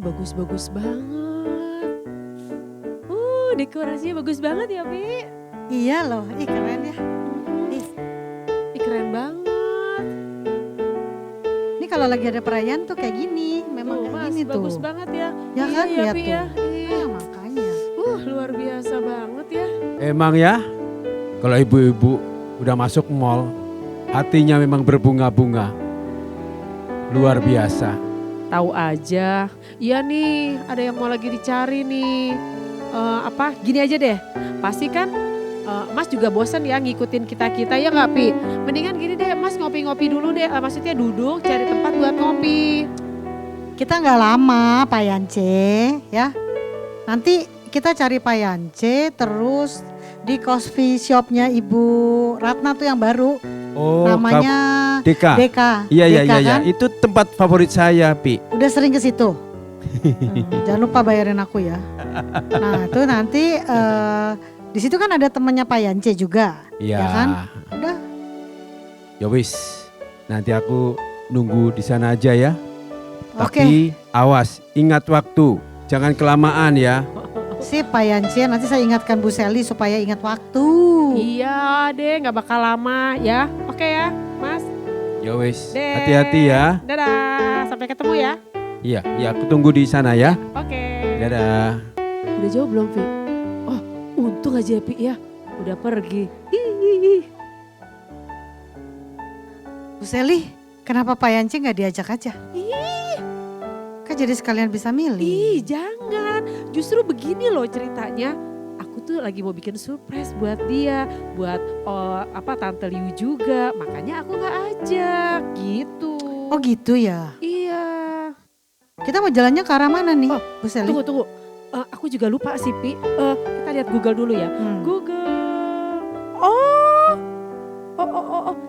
bagus-bagus banget. Dekorasinya bagus banget ya, Pi. Iya loh, ih keren ya. Ih, Keren banget. ini kalau lagi ada perayaan tuh kayak gini, memang Tuh, kayak Mas, gini bagus tuh. banget ya. Ya kan, Iya, lihat Pi tuh. ya. Iya. Makanya. Luar biasa banget ya. Emang ya, kalau ibu-ibu udah masuk mall, hatinya memang berbunga-bunga. Luar biasa. Tahu aja. Iya nih, ada yang mau lagi dicari nih. Gini aja deh. Pasti kan Mas juga bosan ya ngikutin kita-kita ya nggak Pi? Mendingan gini deh, Mas ngopi-ngopi dulu deh. Maksudnya duduk cari tempat buat ngopi. Kita nggak lama Pak Yance ya. Nanti kita cari Pak Yance terus di coffee shopnya Ibu Ratna tuh yang baru. Oh, Namanya Deka. Deka. Iya, iya, Deka iya, iya. kan? Itu tempat favorit saya, Pi. Udah sering ke situ. Jangan lupa bayarin aku ya. Nah itu nanti di situ kan ada temannya Pak Yance juga. Iya. Ya kan? Udah. Ya wis, nanti aku nunggu di sana aja ya. Oke. Tapi awas, ingat waktu, jangan kelamaan ya. Sip Pak Yance, nanti saya ingatkan Bu Seli supaya ingat waktu. Iya deh, nggak bakal lama ya. Oke ya, Mas. Ya wis, Deh. hati-hati ya. Dadah, sampai ketemu ya. Iya, iya, aku tunggu di sana ya. Oke. Dadah. Udah jauh belum, Vi? Oh, untung aja Pi ya. Udah pergi. Hihihi. Bu Seli, kenapa Pak Yance nggak diajak aja? Kan jadi sekalian bisa milih. Ih, jangan. Justru begini loh ceritanya. Aku tuh lagi mau bikin surprise buat dia, buat Tante Liu juga. Makanya aku nggak ajak gitu. Oh gitu ya. Iya. Kita mau jalannya ke arah mana nih, Oh, Bu Seli? Tunggu. Aku juga lupa sih, Pi. Kita lihat Google dulu ya. Google. Oh.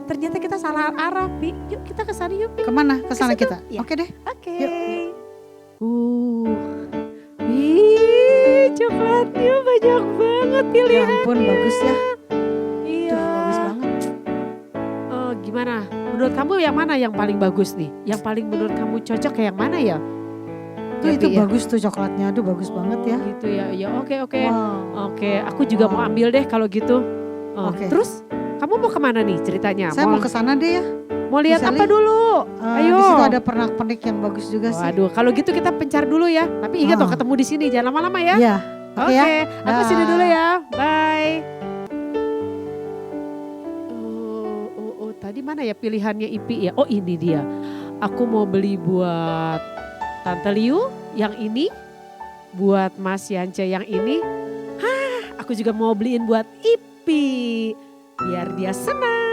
Ternyata kita salah arah, Pi. Yuk kita ke sana yuk, Pi. Kemana? Ke sana Ke situ? kita? Iya. Oke deh. Oke. Yuk. Coklatnya banyak banget Ya pilihan. ampun bagus ya. Iya. Tuh bagus banget. Gimana? Menurut kamu yang mana yang paling bagus nih? Yang paling menurut kamu cocok kayak yang mana ya? Tuh Ya, itu Pi, ya? bagus tuh coklatnya. Aduh bagus banget ya. Gitu ya. Ya oke. Wow. Oke, aku juga mau Wow. ambil deh kalau gitu. Oke. Terus kamu mau kemana nih ceritanya? Saya mau ke sana deh ya. Mau lihat Bu Sally, apa dulu? Ayo. Di situ ada pernak-pernik yang bagus juga sih. Waduh, kalau gitu kita pencar dulu ya. Tapi ingat loh ketemu di sini, jangan lama-lama ya. Iya. Oke ya. Aku Dah. sini dulu ya. Bye. Tadi mana ya pilihannya Ipi ya? Oh ini dia. Aku mau beli buat Tante Liu yang ini. Buat Mas Yance yang ini. Aku juga mau beliin buat Ipi. Biar dia senang.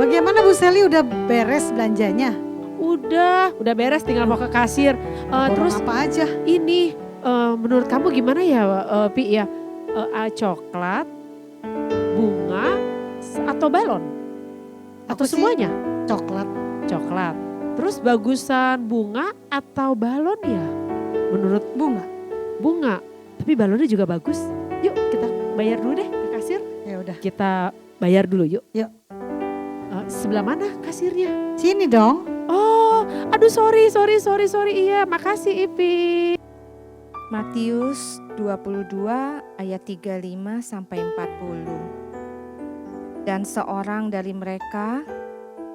Bagaimana Bu Seli udah beres belanjanya? Udah beres tinggal mau ke kasir. Borong Terus apa aja? ini menurut kamu gimana ya Pi ya? Coklat, bunga, atau balon? Atau Aku sih semuanya? Coklat. Coklat. Terus bagusan bunga atau balon ya? Menurut Bunga. bunga. Tapi balonnya juga bagus. Yuk kita bayar dulu deh ke kasir. Ya udah. Kita bayar dulu yuk. Yuk. Sebelah mana kasirnya? Sini dong. Oh, aduh sorry. Iya, makasih Ipi. Matius 22 ayat 35 sampai 40. Dan seorang dari mereka,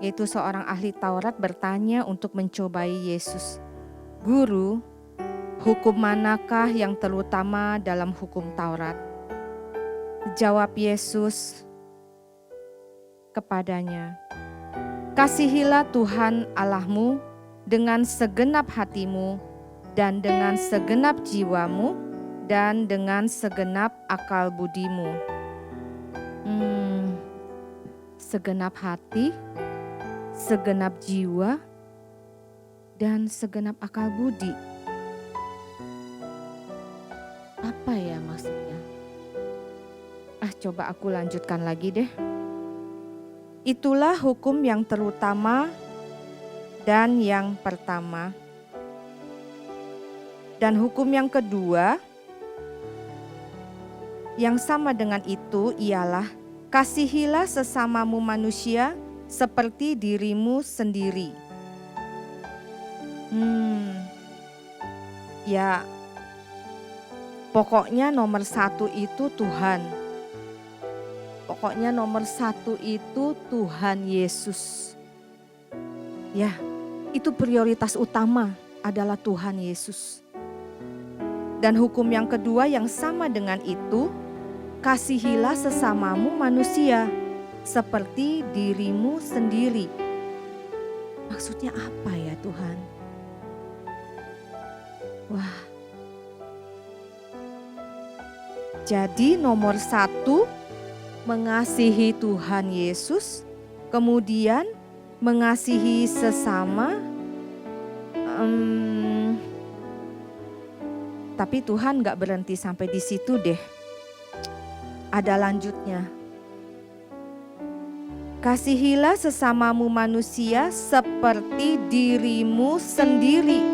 yaitu seorang ahli Taurat, bertanya untuk mencobai Yesus. Guru, hukum manakah yang terutama dalam hukum Taurat? Jawab Yesus kepadanya, kasihilah Tuhan Allahmu dengan segenap hatimu dan dengan segenap jiwamu dan dengan segenap akal budimu. Segenap hati, segenap jiwa, dan segenap akal budi. Apa ya maksudnya? Coba aku lanjutkan lagi deh. Itulah hukum yang terutama dan yang pertama. Dan hukum yang kedua yang sama dengan itu ialah kasihilah sesamamu manusia seperti dirimu sendiri. Ya, pokoknya nomor satu itu Tuhan. Pokoknya nomor satu itu Tuhan Yesus. Ya, itu prioritas utama adalah Tuhan Yesus. Dan hukum yang kedua yang sama dengan itu, kasihilah sesamamu manusia seperti dirimu sendiri. Maksudnya apa ya Tuhan? Wah. Jadi nomor satu, mengasihi Tuhan Yesus, kemudian mengasihi sesama. Tapi Tuhan gak berhenti sampai di situ deh. Ada lanjutnya. Kasihilah sesamamu manusia seperti dirimu sendiri.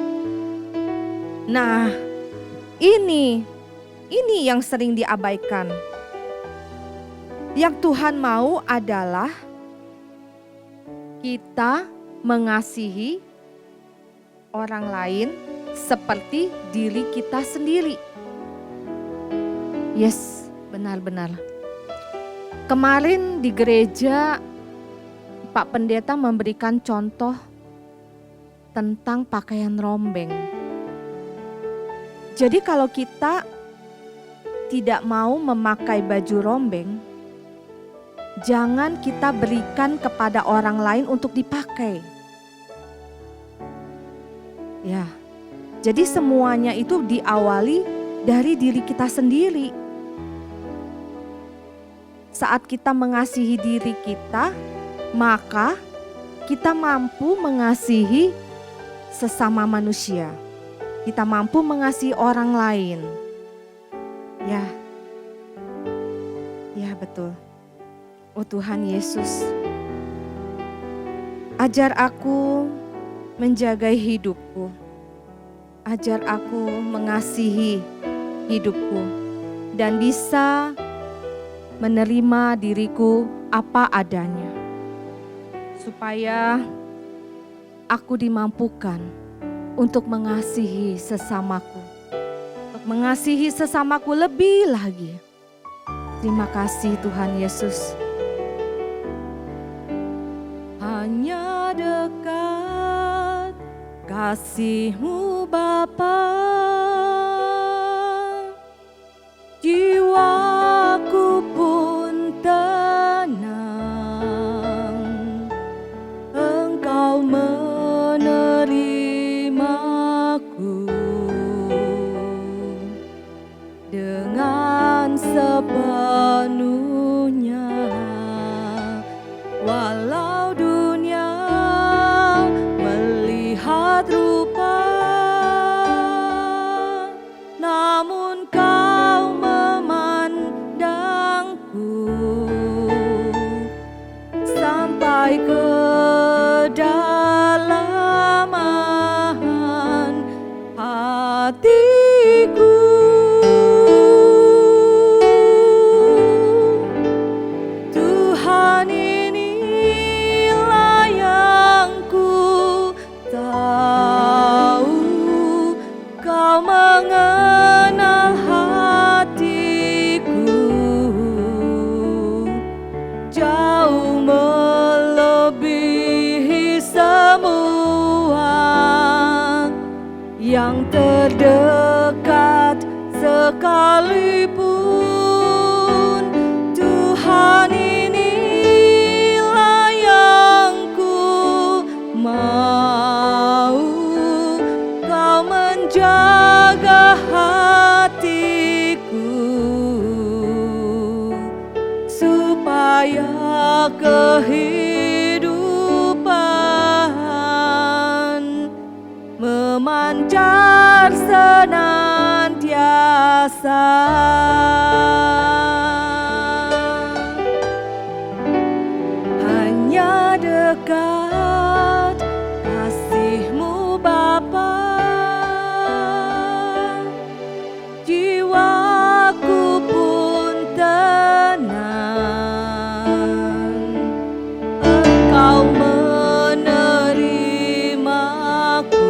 Nah, ini yang sering diabaikan. Yang Tuhan mau adalah kita mengasihi orang lain seperti diri kita sendiri. Yes, benar-benar. Kemarin di gereja Pak Pendeta memberikan contoh tentang pakaian rombeng. Jadi kalau kita tidak mau memakai baju rombeng, jangan kita berikan kepada orang lain untuk dipakai. Ya, jadi semuanya itu diawali dari diri kita sendiri. Saat kita mengasihi diri kita, maka kita mampu mengasihi sesama manusia. Kita mampu mengasihi orang lain. Ya betul. Oh Tuhan Yesus, ajar aku menjaga hidupku. Ajar aku mengasihi hidupku dan bisa menerima diriku apa adanya. Supaya aku dimampukan untuk mengasihi sesamaku. Untuk mengasihi sesamaku lebih lagi. Terima kasih Tuhan Yesus. Hanya dekat kasih-Mu Bapa, jiwaku pun tenang. Engkau menerimaku dengan sepenuhnya. Walau dunia melihat rupa, namun Kau memandangku sampai kedalaman hatiku. Tuhan, inilah yang ku tahu, Kau mengenal hatiku jauh melebihi semua yang terdekat sekalipun. Tuhan, inilah yang ku mau, Kau menjaga hatiku supaya kehidupan memancar senantiasa. Hanya dekat kasih-Mu Bapa, jiwaku pun tenang. Engkau menerimaku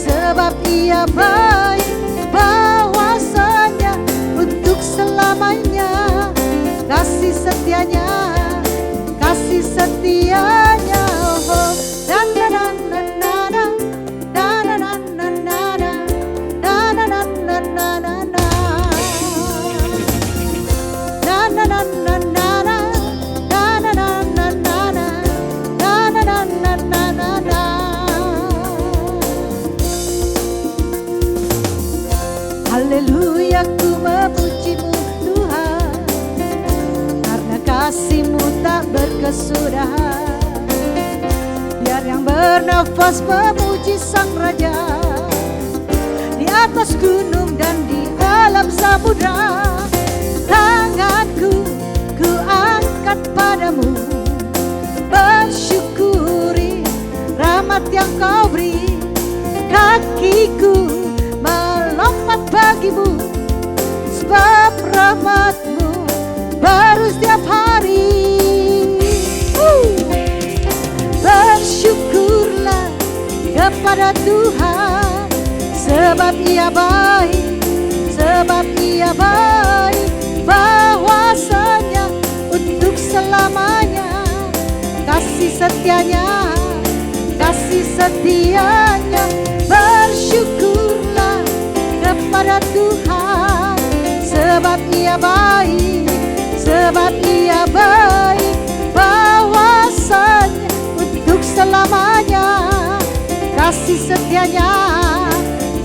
sebab Ia baik, bahwasanya untuk selamanya. Kasih setianya, kasih setianya. Oh, dan dan dan dan dan dan dan dan dan dan dan dan dan. Haleluya, ku memuji-Mu Tuhan, karena kasih-Mu tak berkesudahan. Biar yang bernafas memuji Sang Raja, di atas gunung dan di alam samudra. Tanganku ku angkat padamu, bersyukuri rahmat yang Kau beri. Kakiku melompat bagimu, sebab rahmat-Mu baru setiap hari. Bersyukurlah kepada Tuhan, sebab Ia baik, sebab Ia baik, bahwasanya untuk selamanya. Kasih setianya, kasih setianya. Bersyukurlah kepada Tuhan, sebab Ia baik, sebab Ia baik, bahwasanya untuk selamanya. Kasih setianya,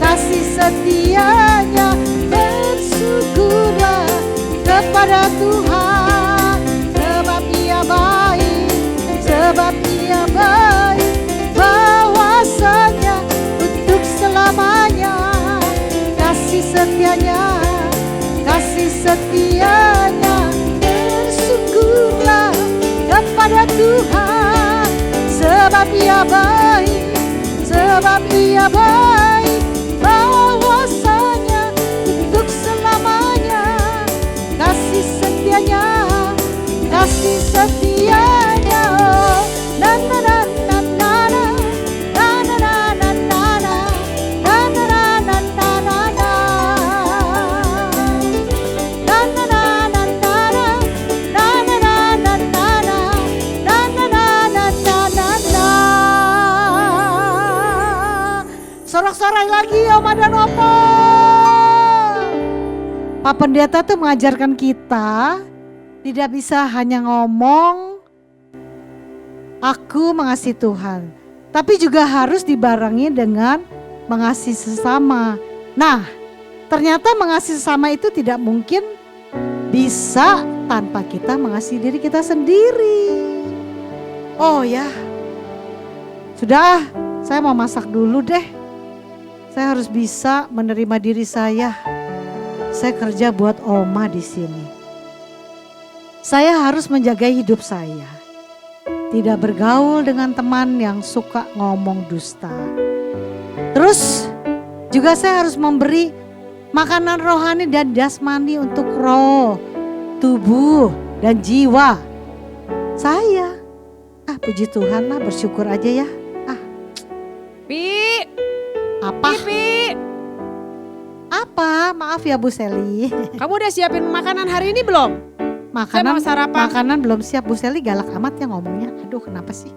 kasih setianya. Bersyukurlah kepada Tuhan, sebab Ia baik, sebab Ia baik, bahwasanya untuk selamanya. Kasih setianya, kasih setianya. Bersyukurlah kepada Tuhan, sebab Ia baik, sebab Ia baik, bahwasanya untuk selamanya. Kasih setianya, kasih setianya. Na na na na na na na na na na na na na na na na na na na. Na na na na na na na na na na na na na na na. Sorak-sorai lagi Oma dan Opa. Pak Pendeta tuh mengajarkan kita tidak bisa hanya ngomong aku mengasihi Tuhan, tapi juga harus dibarengi dengan mengasihi sesama. Nah, ternyata mengasihi sesama itu tidak mungkin bisa tanpa kita mengasihi diri kita sendiri. Oh ya, sudah, saya mau masak dulu deh. Saya harus bisa menerima diri saya. Saya kerja buat Oma di sini. Saya harus menjaga hidup saya. Tidak bergaul dengan teman yang suka ngomong dusta. Terus juga saya harus memberi makanan rohani dan jasmani untuk roh, tubuh, dan jiwa saya. Puji Tuhan lah, bersyukur aja ya. Pi, Apa? Pi, Apa? Maaf ya Bu Seli. kamu udah siapin makanan hari ini belum? Saya mau sarapan. Makanan belum siap. Bu Seli galak amat ya ngomongnya. Aduh, kenapa sih?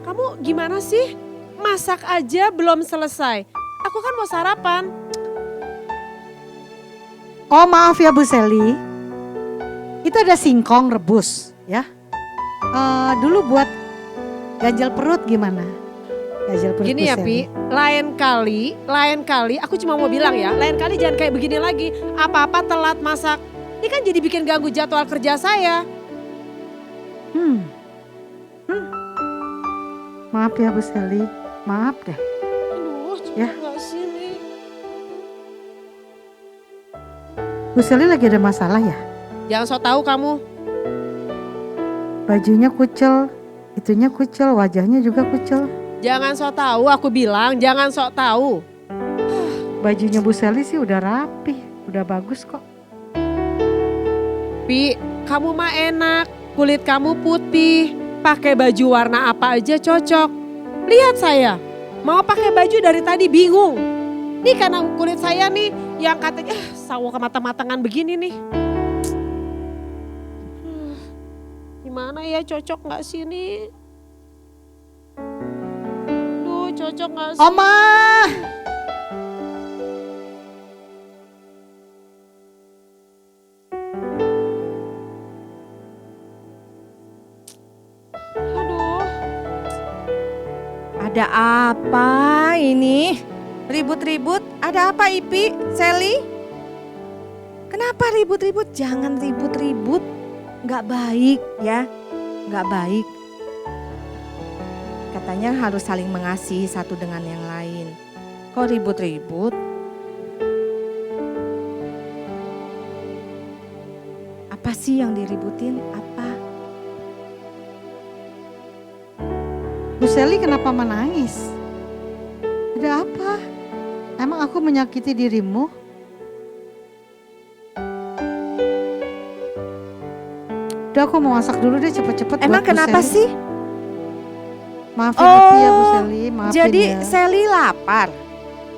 Kamu gimana sih? Masak aja belum selesai. Aku kan mau sarapan. Oh maaf ya Bu Seli. Itu ada singkong rebus ya. Dulu buat ganjal perut gimana? Ganjal perut Gini Bu ya Seli. Pi, lain kali aku cuma mau bilang ya, lain kali jangan kayak begini lagi. Apa-apa telat masak. Ini kan jadi bikin ganggu jadwal kerja saya. Maaf ya Bu Seli. Maaf deh. Aduh, Ya. coba gak sih nih. Bu Seli lagi ada masalah ya? Jangan sok tahu kamu. Bajunya kucel, itunya kucel, wajahnya juga kucel. Jangan sok tahu, aku bilang jangan sok tahu. Bajunya Bu Seli sih udah rapi, udah bagus kok. Pi, kamu mah enak, kulit kamu putih, pakai baju warna apa aja cocok. Lihat saya, Mau pakai baju dari tadi bingung. Nih karena kulit saya nih yang katanya sawo kemata-matangan begini nih. Gimana ya, cocok gak sih ini? Duh, cocok gak sih? Oma. Aduh, Ada apa ini? Ribut-ribut? Ada apa Ipi, Sally? Kenapa ribut-ribut? Jangan ribut-ribut. Nggak baik ya, nggak baik. Katanya harus saling mengasihi satu dengan yang lain. Kok ribut-ribut? Apa sih yang diributin? Apa? Bu Sally kenapa menangis? Ada apa? Emang aku menyakiti dirimu? Udah aku mau masak dulu deh cepet-cepet. Emang buat Bu kenapa Sally. sih? Maafin Ipi ya Bu Sally, maafin Jadi ya. Sally lapar.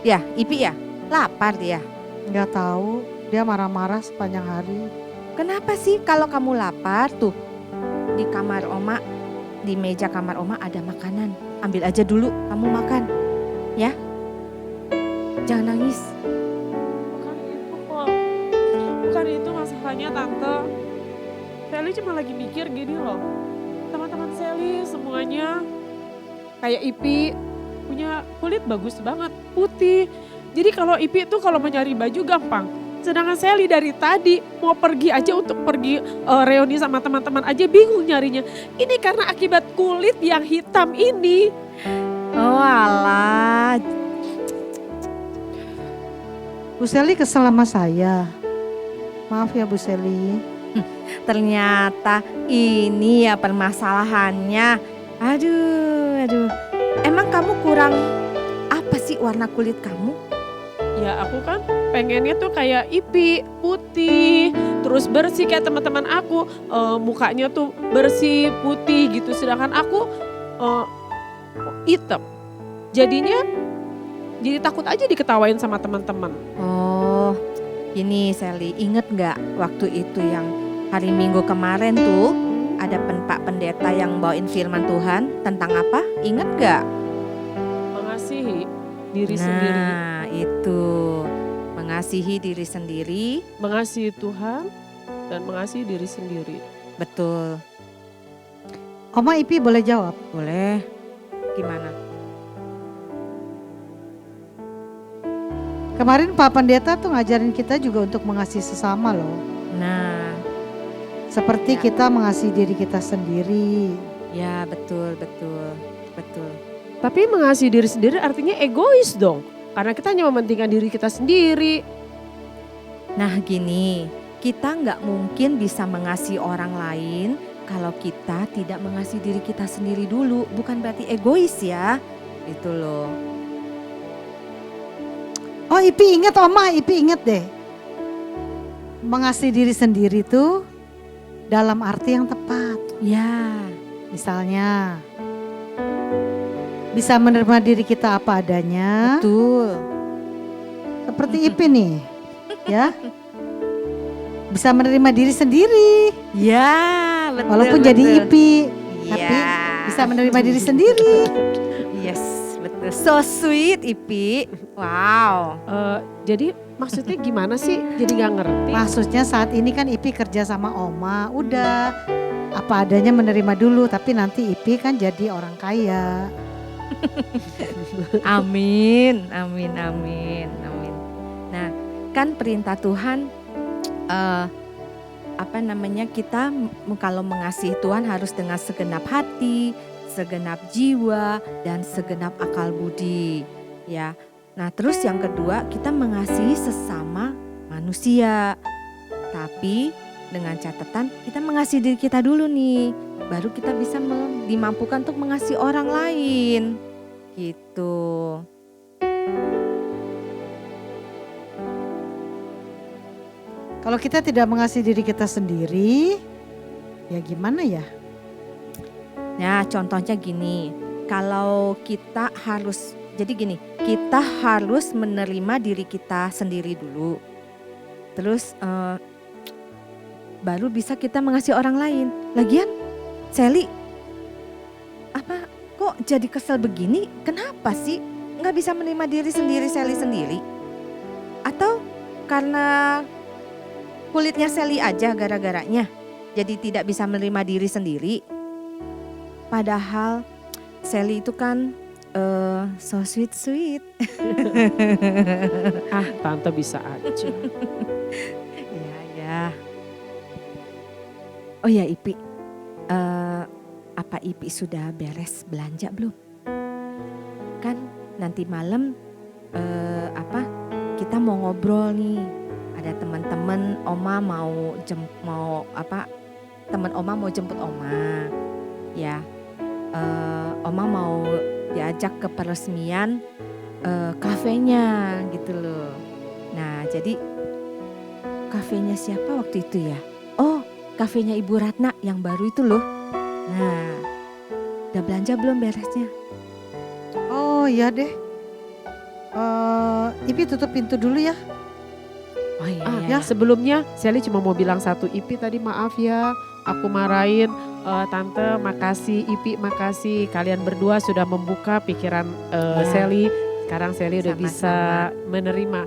Ya, Ipi ya? Lapar dia. Nggak tahu, dia marah-marah sepanjang hari. Kenapa sih kalau kamu lapar tuh di kamar Oma, di meja kamar Oma ada makanan. Ambil aja dulu, kamu makan. Ya. Jangan nangis. bukan itu kok. Bukan itu masalahnya Tante. Sally cuma lagi mikir gini loh. Teman-teman Sally semuanya kayak Ipi punya kulit bagus banget, putih. Jadi kalau Ipi tuh kalau mau nyari baju gampang. Sedangkan Sally dari tadi mau pergi aja untuk pergi reuni sama teman-teman aja bingung nyarinya. Ini karena akibat kulit yang hitam ini. Oh alah. Bu Sally kesel sama saya. Maaf ya Bu Sally. Ternyata ini ya permasalahannya. Aduh. Emang kamu kurang apa sih warna kulit kamu? Ya aku kan pengennya tuh kayak Ipi, putih, terus bersih kayak teman-teman aku. Mukanya tuh bersih, putih gitu. Sedangkan aku hitam. Jadinya jadi takut aja diketawain sama teman-teman. Oh, ini Sally, inget nggak waktu itu yang hari Minggu kemarin tuh ada Pak Pendeta yang bawain firman Tuhan tentang apa? Inget nggak? Mengasihi diri sendiri, Nah, itu mengasihi diri sendiri, mengasihi Tuhan dan mengasihi diri sendiri. betul. Oma Ipi boleh jawab? Boleh. Gimana? Kemarin Pak Pendeta tuh ngajarin kita juga untuk mengasihi sesama loh. Nah, Seperti Ya. kita mengasihi diri kita sendiri. ya betul. Tapi mengasihi diri sendiri artinya egois dong. Karena kita hanya mementingkan diri kita sendiri. Nah gini, kita nggak mungkin bisa mengasihi orang lain kalau kita tidak mengasihi diri kita sendiri dulu. Bukan berarti egois ya, itu loh. Oh Ipi inget Oma, Ipi inget deh. Mengasihi diri sendiri tuh dalam arti yang tepat. Ya, Misalnya bisa menerima diri kita apa adanya. betul. Seperti Ipi nih, ya. Bisa menerima diri sendiri. Ya, betul. Walaupun betul. jadi Ipi, tapi Ya. bisa menerima diri sendiri. Yes, betul. So sweet, Ipi. Wow. Jadi maksudnya gimana sih? Jadi gak ngerti. Maksudnya saat ini kan Ipi kerja sama Oma, udah apa adanya menerima dulu. Tapi nanti Ipi kan jadi orang kaya. Amin. Nah, kan perintah Tuhan kita kalau mengasihi Tuhan harus dengan segenap hati, segenap jiwa dan segenap akal budi, ya. Nah, terus yang kedua, kita mengasihi sesama manusia. Tapi dengan catatan kita mengasihi diri kita dulu nih, baru kita bisa dimampukan untuk mengasihi orang lain. Gitu. Kalau kita tidak mengasihi diri kita sendiri, ya gimana ya? Nah, contohnya gini, kalau kita harus Jadi gini, kita harus menerima diri kita sendiri dulu. Terus baru bisa kita mengasihi orang lain. Lagian Sally, apa kok jadi kesel begini? Kenapa sih nggak bisa menerima diri sendiri Sally sendiri? Atau karena kulitnya Sally aja gara-garanya jadi tidak bisa menerima diri sendiri? Padahal Sally itu kan so sweet. Ah, tante bisa aja. Ya. Oh ya Ipi, apa Ipi sudah beres belanja belum? Kan nanti malam kita mau ngobrol nih. Ada teman-teman Oma teman Oma mau jemput Oma. Ya, Oma mau diajak ke peresmian kafenya gitu loh. Nah jadi kafenya siapa waktu itu ya? Oh, kafenya Ibu Ratna yang baru itu loh. Nah, udah belanja belum beresnya? Oh iya deh. Ipi tutup pintu dulu ya. Oh iya, Ah, iya. ya sebelumnya Sally cuma mau bilang satu, Ipi tadi maaf ya, aku marahin. Tante makasih, Ipi makasih, kalian berdua sudah membuka pikiran Ya. Sally. Sekarang Sally udah Sama-sama. bisa menerima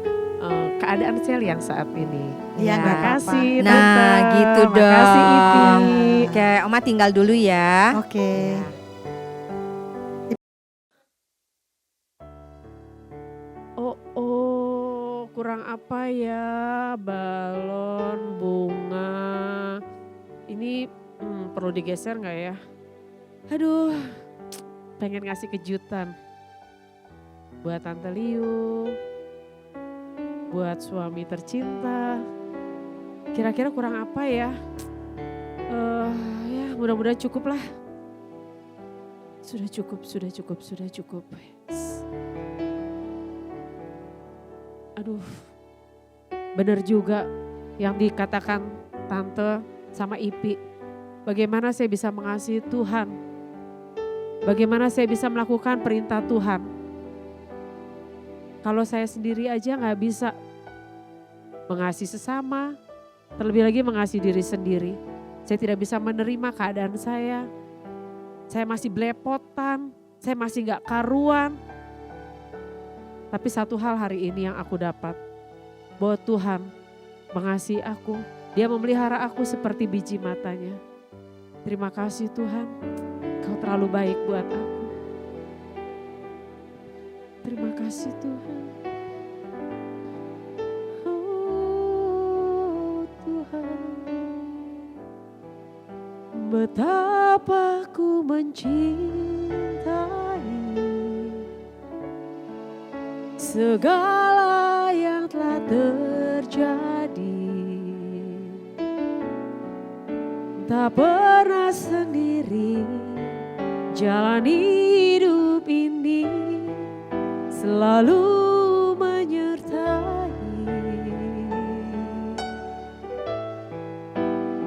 keadaan Sally yang saat ini. Iya, Ya. nggak Terima apa-apa. kasih Nah, Tante. gitu Makasih Ipi. dong. Oke, Oma tinggal dulu ya. Oke. Oh, kurang apa ya? Balon, bunga. Ini perlu digeser nggak ya? Aduh, pengen ngasih kejutan. Buat Tante Liu, buat suami tercinta. Kira-kira kurang apa ya? Ya mudah-mudahan cukup lah. Sudah cukup. Yes. Aduh, bener juga yang dikatakan Tante sama Ipi. Bagaimana saya bisa mengasihi Tuhan? Bagaimana saya bisa melakukan perintah Tuhan? Kalau saya sendiri aja gak bisa mengasihi sesama, terlebih lagi mengasihi diri sendiri. Saya tidak bisa menerima keadaan saya. Saya masih belepotan, saya masih gak karuan. Tapi satu hal hari ini yang aku dapat, bahwa Tuhan mengasihi aku. Dia memelihara aku seperti biji matanya. Terima kasih Tuhan, Kau terlalu baik buat aku. Terima kasih Tuhan. Oh Tuhan, betapa ku mencintai segala yang telah terjadi. Tak pernah sendiri jalani hidup ini, selalu menyertai.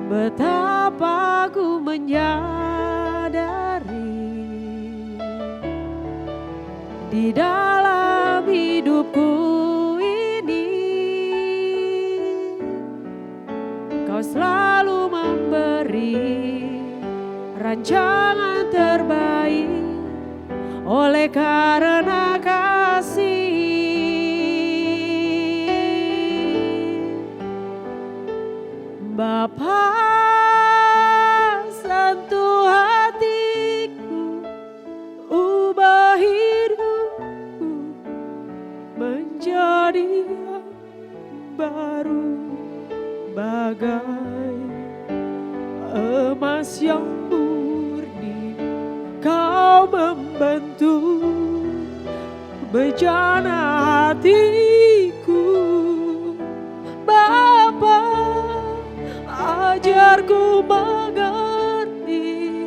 Betapa ku menyadari di dalam hidupku ini, Kau selalu memberi rancangan terbaik oleh karena kasih. Bapa, sentuh hatiku, ubah hidupku menjadi yang baru, bagai emas yang murni. Kau membantu bejana hatiku. Bapa, ajarku mengerti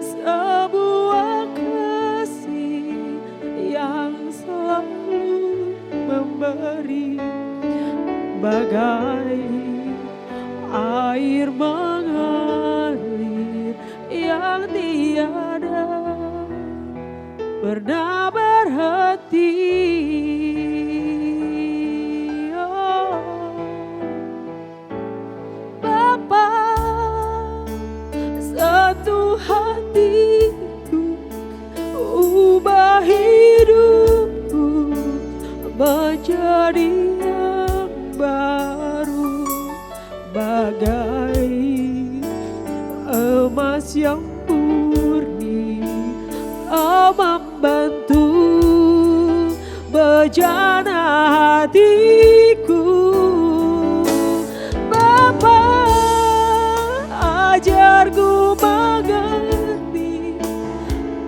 sebuah kasih yang selalu memberi, bagai air mengalir yang tiada pernah berhenti. menjadi yang baru, bagai emas yang murni, membantu bejana hatiku. Bapa, ajarku mengerti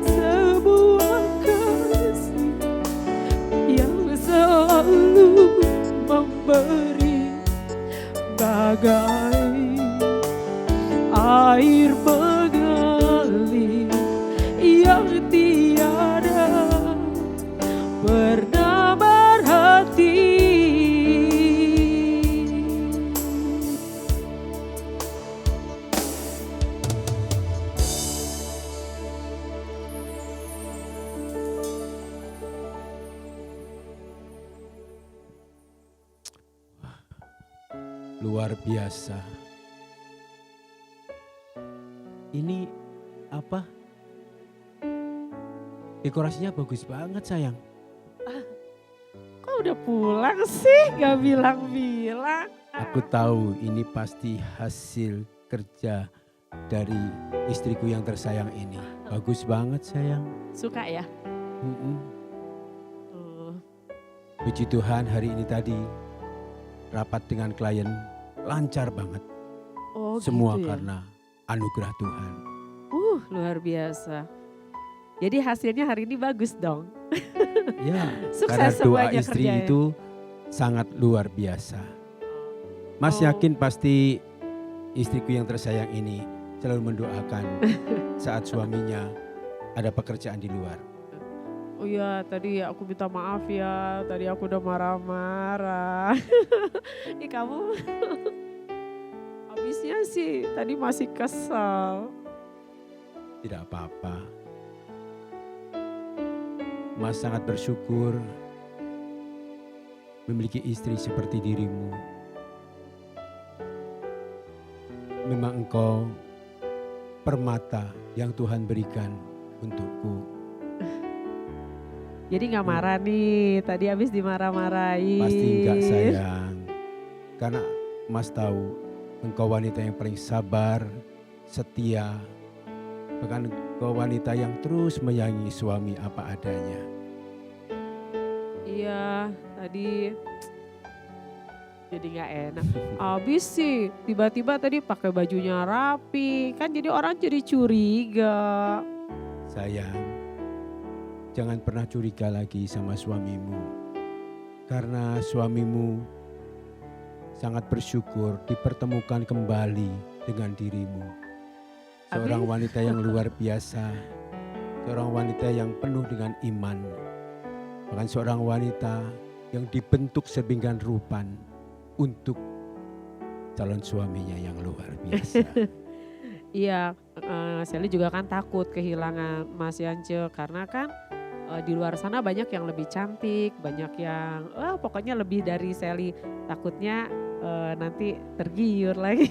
sebuah kasih yang selalu memberi, bagai air mengalir yang tiada pernah berhenti. Luar biasa. Ini apa? Dekorasinya bagus banget sayang. Kok udah pulang sih? Gak bilang-bilang. Aku tahu ini pasti hasil kerja dari istriku yang tersayang ini. Bagus banget sayang. Suka ya? Mm-mm. Tuh. Puji Tuhan hari ini tadi rapat dengan klien lancar banget. Oh Semua gitu ya? karena anugerah Tuhan. Luar biasa. Jadi hasilnya hari ini bagus dong. Ya, Sukses karena doa semuanya istri kerjanya. itu sangat luar biasa. Mas Oh. yakin pasti istriku yang tersayang ini selalu mendoakan saat suaminya ada pekerjaan di luar. Oh iya, tadi aku minta maaf ya. Tadi aku udah marah-marah. Ih kamu, habisnya sih tadi masih kesel. Tidak apa-apa. Mas sangat bersyukur memiliki istri seperti dirimu. Memang engkau permata yang Tuhan berikan untukku. Jadi gak marah nih, tadi habis dimarah-marahin. Pasti enggak sayang. Karena Mas tahu engkau wanita yang paling sabar, setia. Bahkan engkau wanita yang terus menyayangi suami apa adanya. Iya, tadi jadi gak enak. Habis sih, tiba-tiba tadi pakai bajunya rapi. Kan jadi orang jadi curiga. Sayang, jangan pernah curiga lagi sama suamimu. Karena suamimu sangat bersyukur dipertemukan kembali dengan dirimu. Seorang Abi? wanita yang luar biasa, seorang wanita yang penuh dengan iman. Bahkan seorang wanita yang dibentuk sebingkan rupan untuk calon suaminya yang luar biasa. Iya, Sally juga kan takut kehilangan Mas Yance karena kan di luar sana banyak yang lebih cantik, banyak yang pokoknya lebih dari Sally. Takutnya nanti tergiur lagi.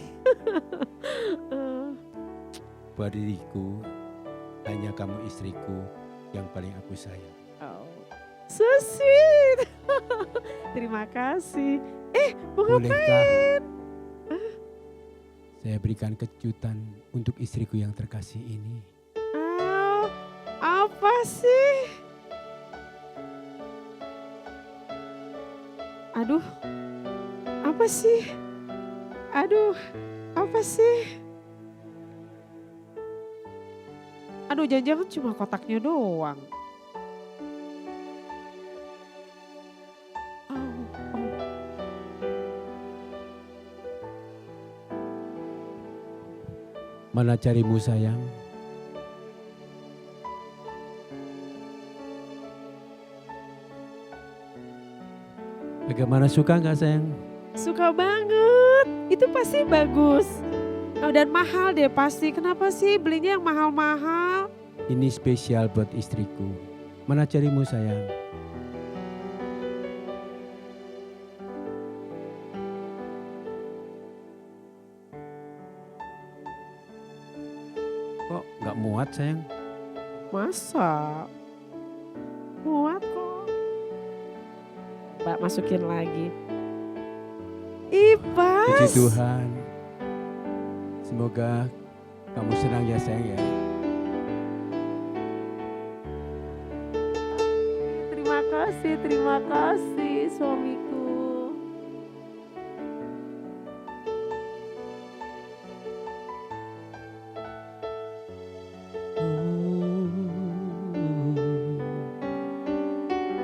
Buat diriku, hanya kamu istriku yang paling aku sayang. Oh, so sweet. Terima kasih. Mau Bolehkah ngapain? saya berikan kejutan untuk istriku yang terkasih ini? Oh, apa sih? Aduh, apa sih? Aduh, apa sih? Aduh, jangan-jangan cuma kotaknya doang. Oh, oh. Mana carimu sayang? Bagaimana, suka nggak sayang? Suka banget, itu pasti bagus. Oh, dan mahal deh pasti, kenapa sih belinya yang mahal-mahal? Ini spesial buat istriku. Mana carimu sayang? Kok nggak muat sayang? Masa? Muat kok. Mbak masukin lagi. Ibas. Puji Tuhan. Semoga kamu senang ya sayang ya. Terima kasih suamiku.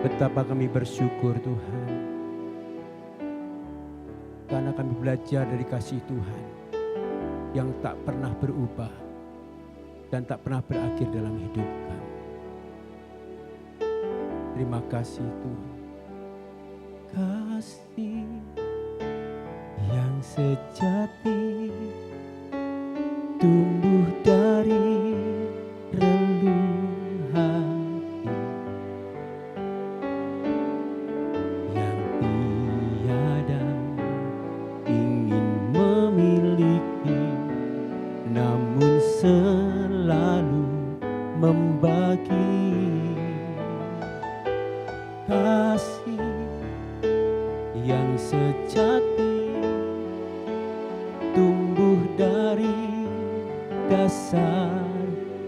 Betapa kami bersyukur Tuhan. Karena kami belajar dari kasih Tuhan yang tak pernah berubah dan tak pernah berakhir dalam hidup kami. Terima kasih Tuhan. Kasih yang sejati tumbuh dari relung hati yang tiada ingin memiliki, namun selalu membagi. Kasih yang sejati tumbuh dari dasar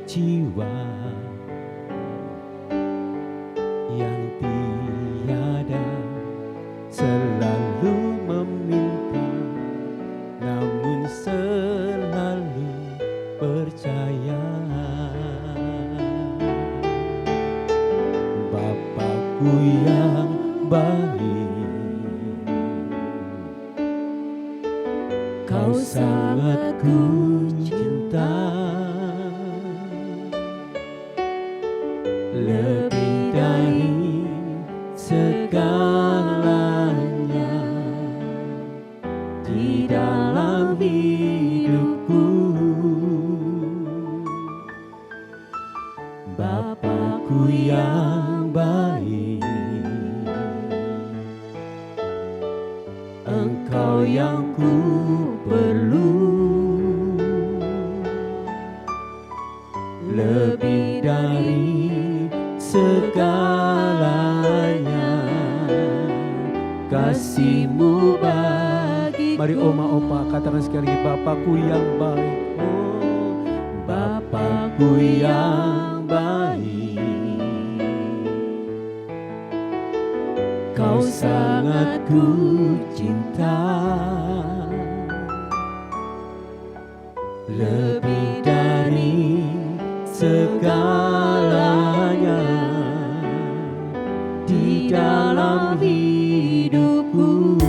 jiwa yang tiada selalu meminta, namun selalu percaya. Bapakku yang baik, Kau sangat ku cinta, lebih dari segalanya di dalam hidupku. Bapakku yang baik, Engkau yang ku perlu, lebih dari segalanya kasih-Mu bagiku. Mari oma opa katakan sekali lagi, Bapakku yang baik. Oh, Bapakku yang baik, Kau sangat ku cinta, lebih dari segalanya di dalam hidupku.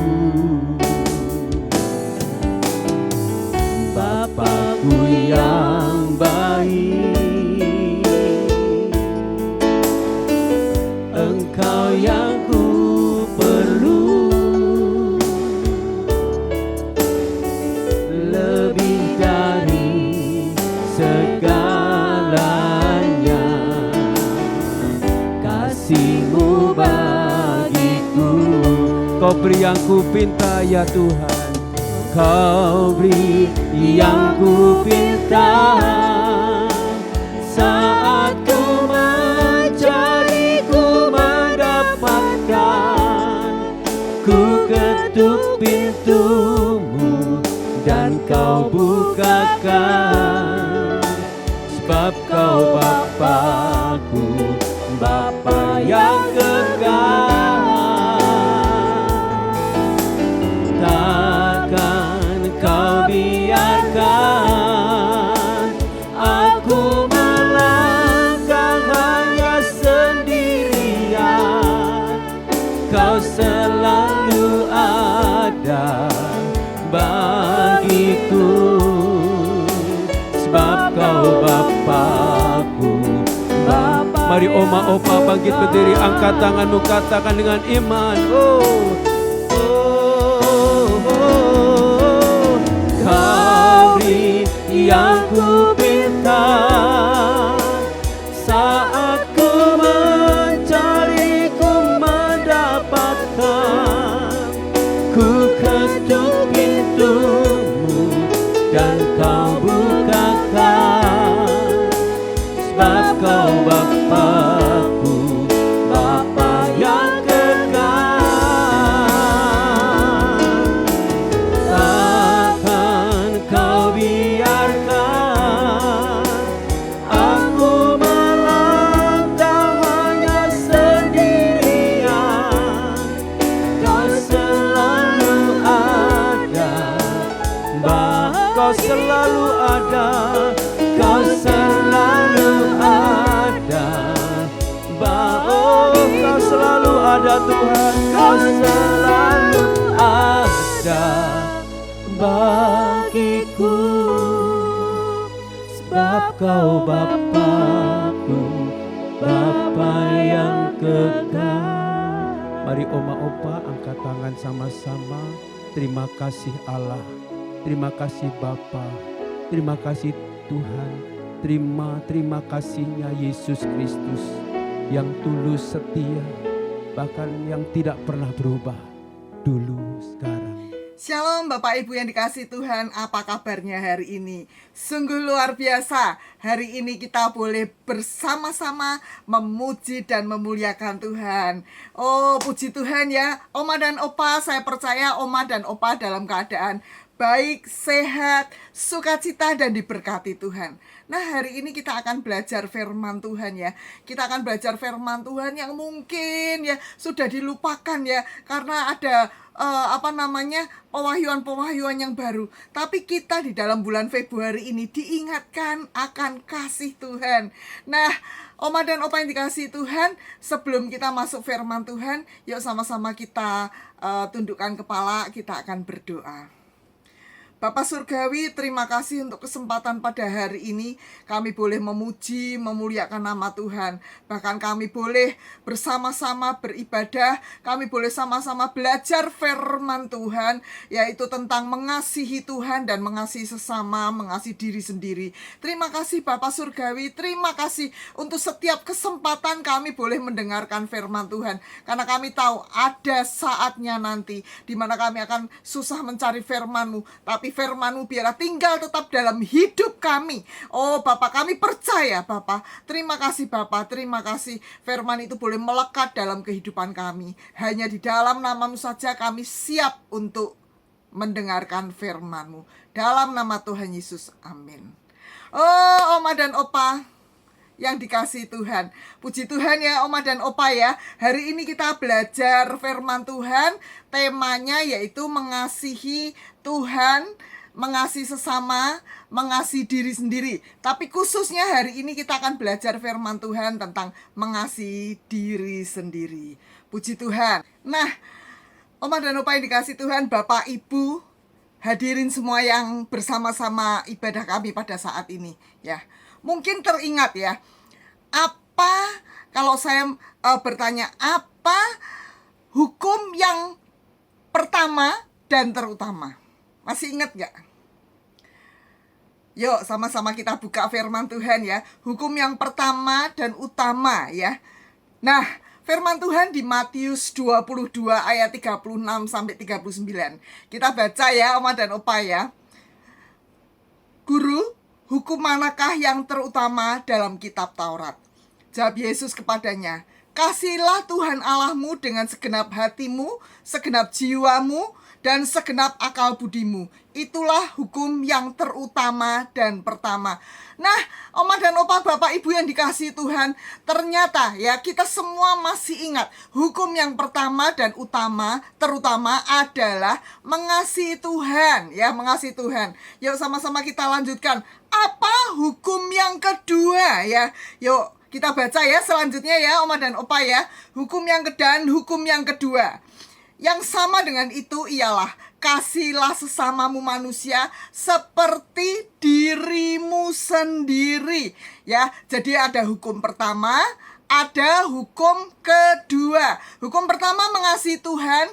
Bapakku yang baik, Engkau yang ku perlu, lebih dari segalanya kasih-Mu bagiku. Kau beri yang ku pinta ya Tuhan, Kau beri yang ku pinta. Saat ku mencari, ku mendapatkan, ku ketuk pintu-Mu dan Kau bukakan. Sebab Kau Bapakku, Bapa yang kekal. Takkan Kau biarkan aku melangkah hanya sendirian. Kau selalu ada bagiku, sebab Kau Bapakku, Bapa. Mari oma opa bangkit berdiri, angkat tanganmu, katakan dengan iman. Kau beri yang ku pinta. Saat ku mencari, ku mendapatkan, ku ketuk pintu-Mu dan Kau bukakan. Sebab Kau Bapakku, Bapa yang kekal. Ya Tuhan, Kau selalu ada bagiku, sebab Kau Bapa-Ku, Bapa yang kekal. Mari Oma Opa angkat tangan sama-sama. Terima kasih Allah, terima kasih Bapa, terima kasih Tuhan, terima kasihnya Yesus Kristus yang tulus setia, bahkan yang tidak pernah berubah dulu sekarang. Shalom Bapak Ibu yang dikasihi Tuhan, apa kabarnya hari ini? Sungguh luar biasa, hari ini kita boleh bersama-sama memuji dan memuliakan Tuhan. Oh puji Tuhan ya, Oma dan Opa, saya percaya Oma dan Opa dalam keadaan baik, sehat, sukacita dan diberkati Tuhan. Nah hari ini kita akan belajar firman Tuhan ya. Kita akan belajar firman Tuhan yang mungkin ya sudah dilupakan ya, karena ada pewahyuan-pewahyuan yang baru. Tapi kita di dalam bulan Februari ini diingatkan akan kasih Tuhan. Nah Oma dan Opa yang dikasihi Tuhan, sebelum kita masuk firman Tuhan, yuk sama-sama kita tundukkan kepala, kita akan berdoa. Bapak Surgawi, terima kasih untuk kesempatan pada hari ini. Kami boleh memuji, memuliakan nama Tuhan. Bahkan kami boleh bersama-sama beribadah. Kami boleh sama-sama belajar firman Tuhan, yaitu tentang mengasihi Tuhan dan mengasihi sesama, mengasihi diri sendiri. Terima kasih Bapak Surgawi, terima kasih untuk setiap kesempatan kami boleh mendengarkan firman Tuhan. Karena kami tahu ada saatnya nanti di mana kami akan susah mencari firman-Mu, tapi firman-Mu biarlah tinggal tetap dalam hidup kami. Oh Bapak, kami percaya Bapak. Terima kasih Bapak, terima kasih firman itu boleh melekat dalam kehidupan kami. Hanya di dalam nama-Mu saja kami siap untuk mendengarkan firman-Mu. Dalam nama Tuhan Yesus, amin. Oh Oma dan Opa yang dikasihi Tuhan, puji Tuhan ya Oma dan Opa ya. Hari ini kita belajar firman Tuhan. Temanya yaitu mengasihi Tuhan, mengasihi sesama, mengasihi diri sendiri. Tapi khususnya hari ini kita akan belajar firman Tuhan tentang mengasihi diri sendiri. Puji Tuhan. Nah, Oma dan Opa yang dikasihi Tuhan, Bapak Ibu, hadirin semua yang bersama-sama ibadah kami pada saat ini ya. Mungkin teringat ya, apa kalau saya bertanya, apa hukum yang pertama dan terutama? Masih ingat gak? Yuk sama-sama kita buka firman Tuhan ya. Hukum yang pertama dan utama ya. Nah, firman Tuhan di Matius 22 ayat 36 sampai 39. Kita baca ya Oma dan Opa ya. Guru, hukum manakah yang terutama dalam kitab Taurat? Jawab Yesus kepadanya, kasihlah Tuhan Allahmu dengan segenap hatimu, segenap jiwamu, dan segenap akal budimu. Itulah hukum yang terutama dan pertama. Nah, Oma dan Opa, Bapak Ibu yang dikasihi Tuhan, ternyata ya kita semua masih ingat hukum yang pertama dan utama, terutama adalah mengasihi Tuhan ya, mengasihi Tuhan. Yuk sama-sama kita lanjutkan. Apa hukum yang kedua ya? Yuk kita baca ya selanjutnya ya Oma dan Opa ya. Hukum yang kedua. Yang sama dengan itu ialah kasihlah sesamamu manusia seperti dirimu sendiri. Ya, jadi ada hukum pertama, ada hukum kedua. Hukum pertama mengasihi Tuhan,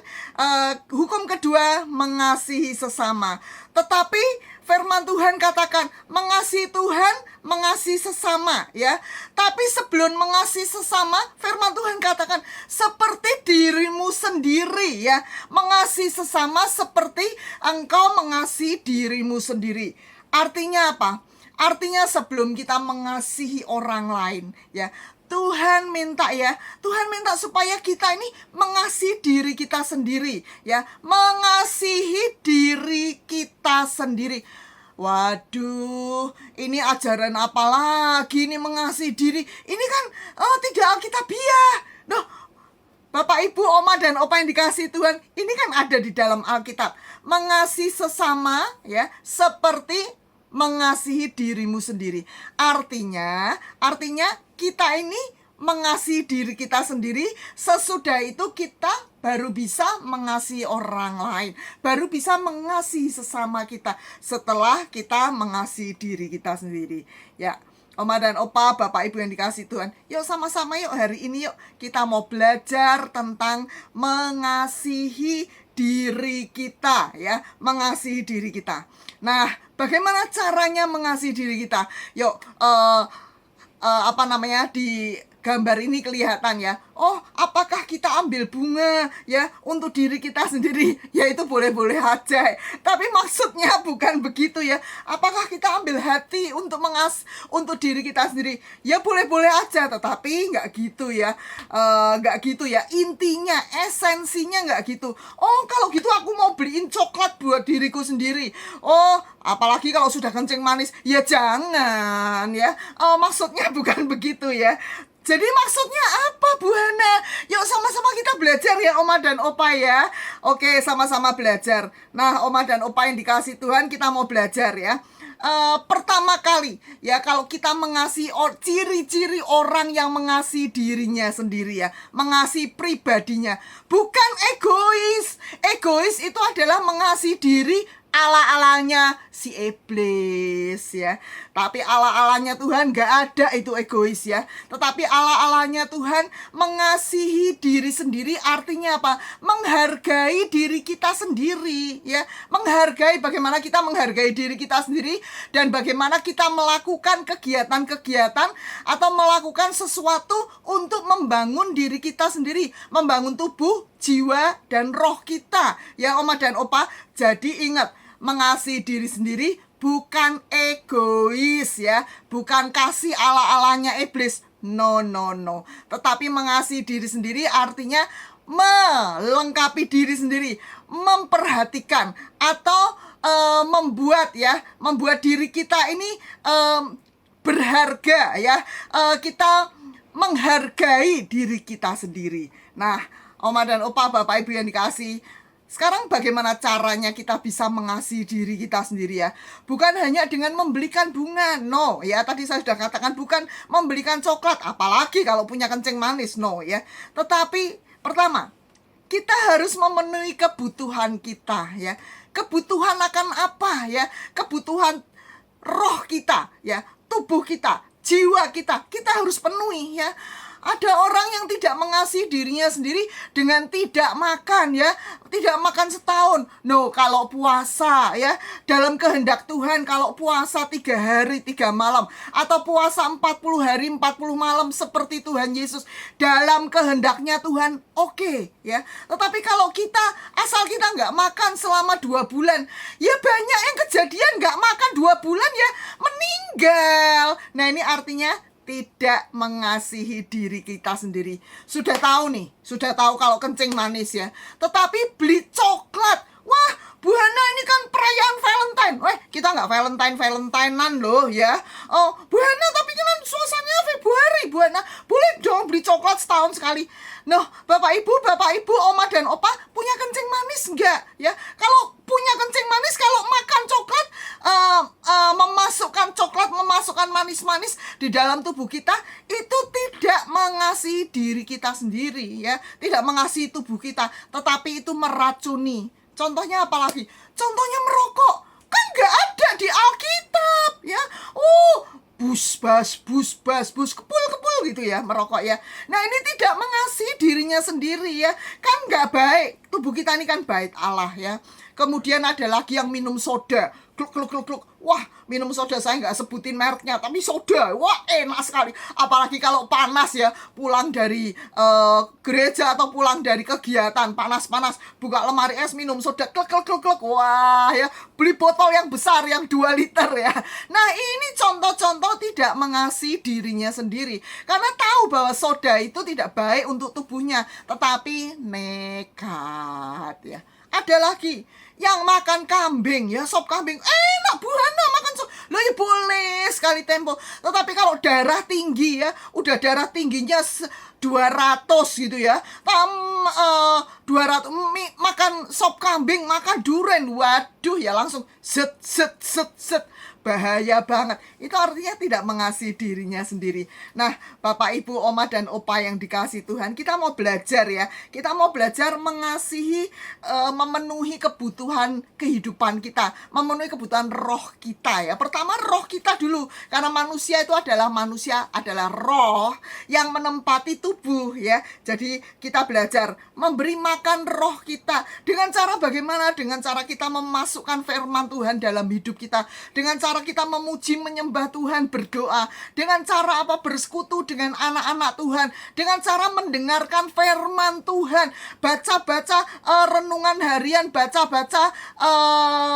hukum kedua mengasihi sesama. Tetapi firman Tuhan katakan mengasihi Tuhan, mengasihi sesama ya. Tapi sebelum mengasihi sesama, firman Tuhan katakan seperti dirimu sendiri ya. Mengasihi sesama seperti engkau mengasihi dirimu sendiri. Artinya apa? Artinya sebelum kita mengasihi orang lain ya, Tuhan minta supaya kita ini mengasihi diri kita sendiri ya, mengasihi diri kita sendiri. Waduh, ini ajaran apa lagi ini mengasihi diri? Ini kan tidak alkitabiah. Duh, Bapak Ibu, Oma dan Opa yang dikasihi Tuhan, ini kan ada di dalam Alkitab. Mengasihi sesama ya seperti mengasihi dirimu sendiri. Artinya kita ini mengasihi diri kita sendiri, sesudah itu kita baru bisa mengasihi orang lain, baru bisa mengasihi sesama kita setelah kita mengasihi diri kita sendiri. Ya, Oma dan Opa, Bapak Ibu yang dikasihi Tuhan, yuk sama-sama yuk hari ini yuk kita mau belajar tentang mengasihi diri kita, ya, mengasihi diri kita. Nah, bagaimana caranya mengasihi diri kita? Yuk, di gambar ini kelihatan ya. Oh, apakah kita ambil bunga ya untuk diri kita sendiri? Ya itu boleh-boleh aja. Tapi maksudnya bukan begitu ya. Apakah kita ambil hati untuk untuk diri kita sendiri? Ya boleh-boleh aja, tetapi nggak gitu ya. Nggak gitu ya. Intinya, esensinya nggak gitu. Oh, kalau gitu aku mau beliin coklat buat diriku sendiri. Oh, apalagi kalau sudah kencing manis. Ya jangan ya. Maksudnya bukan begitu ya. Jadi maksudnya apa, Bu Hana? Yuk sama-sama kita belajar ya, Oma dan Opa ya. Oke, sama-sama belajar. Nah, Oma dan Opa yang dikasih Tuhan, kita mau belajar ya. Pertama kali ya, kalau kita mengasihi, ciri-ciri orang yang mengasihi dirinya sendiri ya, mengasihi pribadinya, bukan egois. Egois itu adalah mengasihi diri ala-alanya si iblis ya. Tapi ala-alanya Tuhan gak ada itu egois ya. Tetapi ala-alanya Tuhan mengasihi diri sendiri, artinya apa? Menghargai diri kita sendiri ya. Menghargai, bagaimana kita menghargai diri kita sendiri, dan bagaimana kita melakukan kegiatan-kegiatan atau melakukan sesuatu untuk membangun diri kita sendiri, membangun tubuh, jiwa, dan roh kita ya, Oma dan Opa. Jadi ingat, mengasihi diri sendiri bukan egois ya, bukan kasih ala-alanya iblis. No. Tetapi mengasihi diri sendiri artinya melengkapi diri sendiri, memperhatikan atau membuat diri kita ini berharga ya. Kita menghargai diri kita sendiri. Nah, Oma dan Opa, Bapak Ibu yang dikasih, sekarang bagaimana caranya kita bisa mengasihi diri kita sendiri ya? Bukan hanya dengan membelikan bunga, no ya. Tadi saya sudah katakan bukan membelikan coklat, apalagi kalau punya kencing manis, no ya. Tetapi pertama, kita harus memenuhi kebutuhan kita ya. Kebutuhan akan apa ya? Kebutuhan roh kita ya, tubuh kita, jiwa kita harus penuhi ya. Ada orang yang tidak mengasihi dirinya sendiri dengan tidak makan ya, tidak makan setahun. No, kalau puasa ya, dalam kehendak Tuhan, kalau puasa 3 hari 3 malam atau puasa 40 hari 40 malam seperti Tuhan Yesus, dalam kehendaknya Tuhan, oke ya. Tetapi kalau kita, asal kita nggak makan selama 2 bulan, ya banyak yang kejadian nggak makan 2 bulan ya meninggal. Nah, ini artinya tidak mengasihi diri kita sendiri. Sudah tahu kalau kencing manis ya, tetapi beli coklat. Wah, Bu Hana, ini kan perayaan Valentine. Kita nggak Valentinean loh ya. Oh, Bu Hana, tapi kan suasananya Februari, Bu Hana. Boleh dong beli coklat setahun sekali. Noh, Bapak Ibu, Oma dan Opa, punya kencing manis nggak ya? Kalau punya kencing manis, kalau makan coklat, memasukkan manis-manis di dalam tubuh kita, itu tidak mengasihi diri kita sendiri ya, tidak mengasihi tubuh kita, tetapi itu meracuni. Contohnya apa lagi? Contohnya merokok, kan nggak ada di Alkitab ya. Bus, kepul gitu ya, merokok ya. Nah, ini tidak mengasihi dirinya sendiri ya, kan nggak baik. Tubuh kita ini kan baik Allah ya. Kemudian ada lagi yang minum soda, kluk. Wah, minum soda, saya nggak sebutin mereknya, tapi soda, wah enak sekali. Apalagi kalau panas ya, pulang dari gereja atau pulang dari kegiatan panas-panas, buka lemari es, minum soda, kluk. Wah ya, beli botol yang besar, yang 2 liter ya. Nah, ini contoh-contoh tidak mengasihi dirinya sendiri, karena tahu bahwa soda itu tidak baik untuk tubuhnya, tetapi nekat ya. Ada lagi yang makan kambing ya, sop kambing, enak Bu Hana makan sop. Loh ya boleh sekali tempo. Tetapi kalau darah tinggi ya, udah darah tingginya 200 gitu ya, 200 makan sop kambing, makan duren, waduh ya langsung set. bahaya banget. Itu artinya tidak mengasihi dirinya sendiri. Nah, Bapak, Ibu, Oma, dan Opa yang dikasihi Tuhan, kita mau belajar ya. Kita mau belajar mengasihi, memenuhi kebutuhan kehidupan kita, memenuhi kebutuhan roh kita ya. Pertama roh kita dulu, karena manusia adalah roh yang menempati tubuh ya. Jadi kita belajar memberi makan roh kita. Dengan cara bagaimana? Dengan cara kita memasukkan firman Tuhan dalam hidup kita. Dengan cara kita memuji, menyembah Tuhan, berdoa. Dengan cara apa? Bersekutu dengan anak-anak Tuhan. Dengan cara mendengarkan firman Tuhan. Baca-baca renungan harian, baca-baca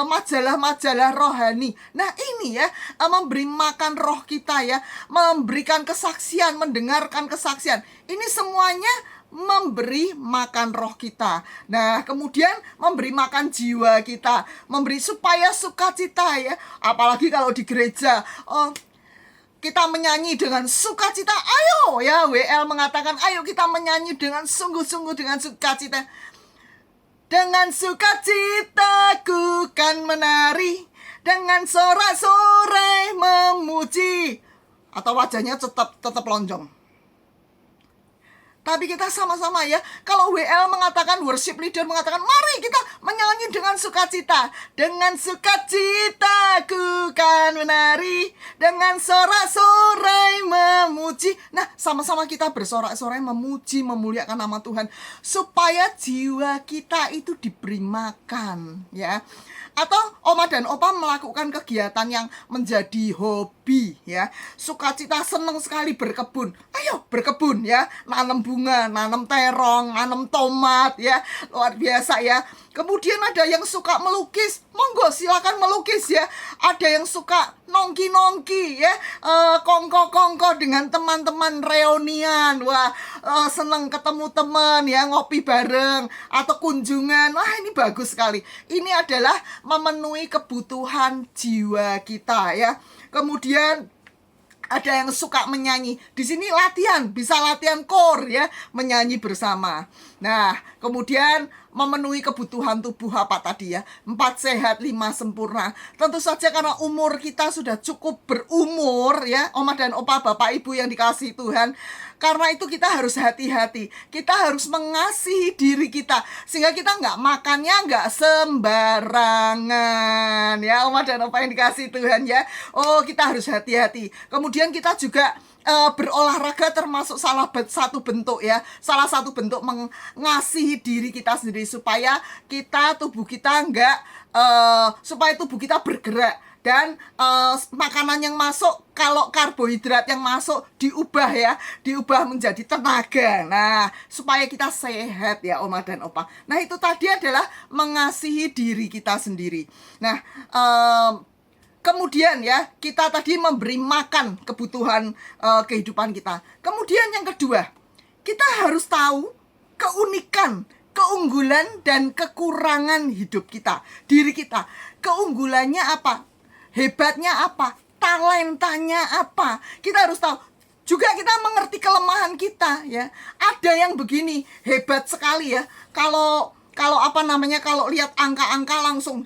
majalah-majalah rohani. Nah ini ya, memberi makan roh kita ya. Memberikan kesaksian, mendengarkan kesaksian. Ini semuanya memberi makan roh kita. Nah, kemudian memberi makan jiwa kita, memberi supaya sukacita ya. Apalagi kalau di gereja, kita menyanyi dengan sukacita. Ayo ya, WL mengatakan, ayo kita menyanyi dengan sungguh-sungguh, dengan sukacita. Dengan sukacita ku kan menari, dengan sorak-sorai memuji. Atau wajahnya tetap lonjong. Tapi kita sama-sama ya, kalau WL mengatakan, worship leader mengatakan, mari kita menyanyi dengan sukacita. Dengan sukacita ku kan menari, dengan sorak-sorai memuji. Nah, sama-sama kita bersorak-sorai memuji, memuliakan nama Tuhan, supaya jiwa kita itu diberi makan ya. Atau Oma dan Opa melakukan kegiatan yang menjadi hobi ya. Sukacita, senang sekali berkebun. Ayo berkebun ya, nanam bunga, nanam terong, nanam tomat ya. Luar biasa ya. Kemudian ada yang suka melukis, monggo silakan melukis ya. Ada yang suka nongki-nongki ya, kongko-kongko dengan teman-teman reunian. Wah, seneng ketemu teman ya, ngopi bareng atau kunjungan. Wah, ini bagus sekali. Ini adalah memenuhi kebutuhan jiwa kita ya. Kemudian ada yang suka menyanyi. Di sini latihan, bisa latihan core ya, menyanyi bersama. Nah, kemudian memenuhi kebutuhan tubuh apa tadi ya? 4 sehat, 5 sempurna. Tentu saja karena umur kita sudah cukup berumur ya, Oma dan Opa, Bapak Ibu yang dikasihi Tuhan. Karena itu kita harus hati-hati. Kita harus mengasihi diri kita, sehingga kita makannya nggak sembarangan ya, Oma dan Opa yang dikasihi Tuhan ya. Oh, kita harus hati-hati. Kemudian kita juga berolahraga termasuk salah satu bentuk ya, salah satu bentuk mengasihi diri kita sendiri, supaya tubuh kita supaya tubuh kita bergerak. Dan makanan yang masuk, kalau karbohidrat yang masuk diubah menjadi tenaga. Nah, supaya kita sehat ya, Oma dan Opa. Nah, itu tadi adalah mengasihi diri kita sendiri. Nah, kemudian ya, kita tadi memberi makan kebutuhan kehidupan kita. Kemudian yang kedua, kita harus tahu keunikan, keunggulan, dan kekurangan hidup kita, diri kita. Keunggulannya apa? Hebatnya apa? Talentanya apa? Kita harus tahu. Juga kita mengerti kelemahan kita ya. Ada yang begini, hebat sekali ya. Kalau lihat angka-angka langsung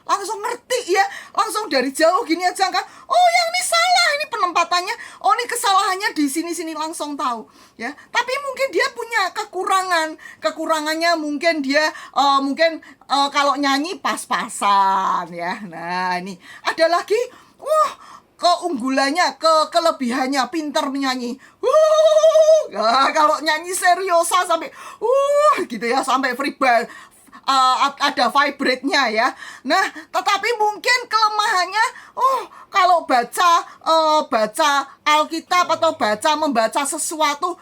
langsung ngerti ya, langsung dari jauh gini aja kan, oh yang ini salah, ini penempatannya, oh ini kesalahannya di sini langsung tahu ya. Tapi mungkin dia punya kekurangannya mungkin dia kalau nyanyi pas-pasan ya. Nah, ini ada lagi, keunggulannya, kelebihannya, pintar menyanyi. Nah, kalau nyanyi seriosa sampai gitu ya, sampai ada vibrate-nya ya. Nah, tetapi mungkin kelemahannya, kalau baca Alkitab atau membaca sesuatu,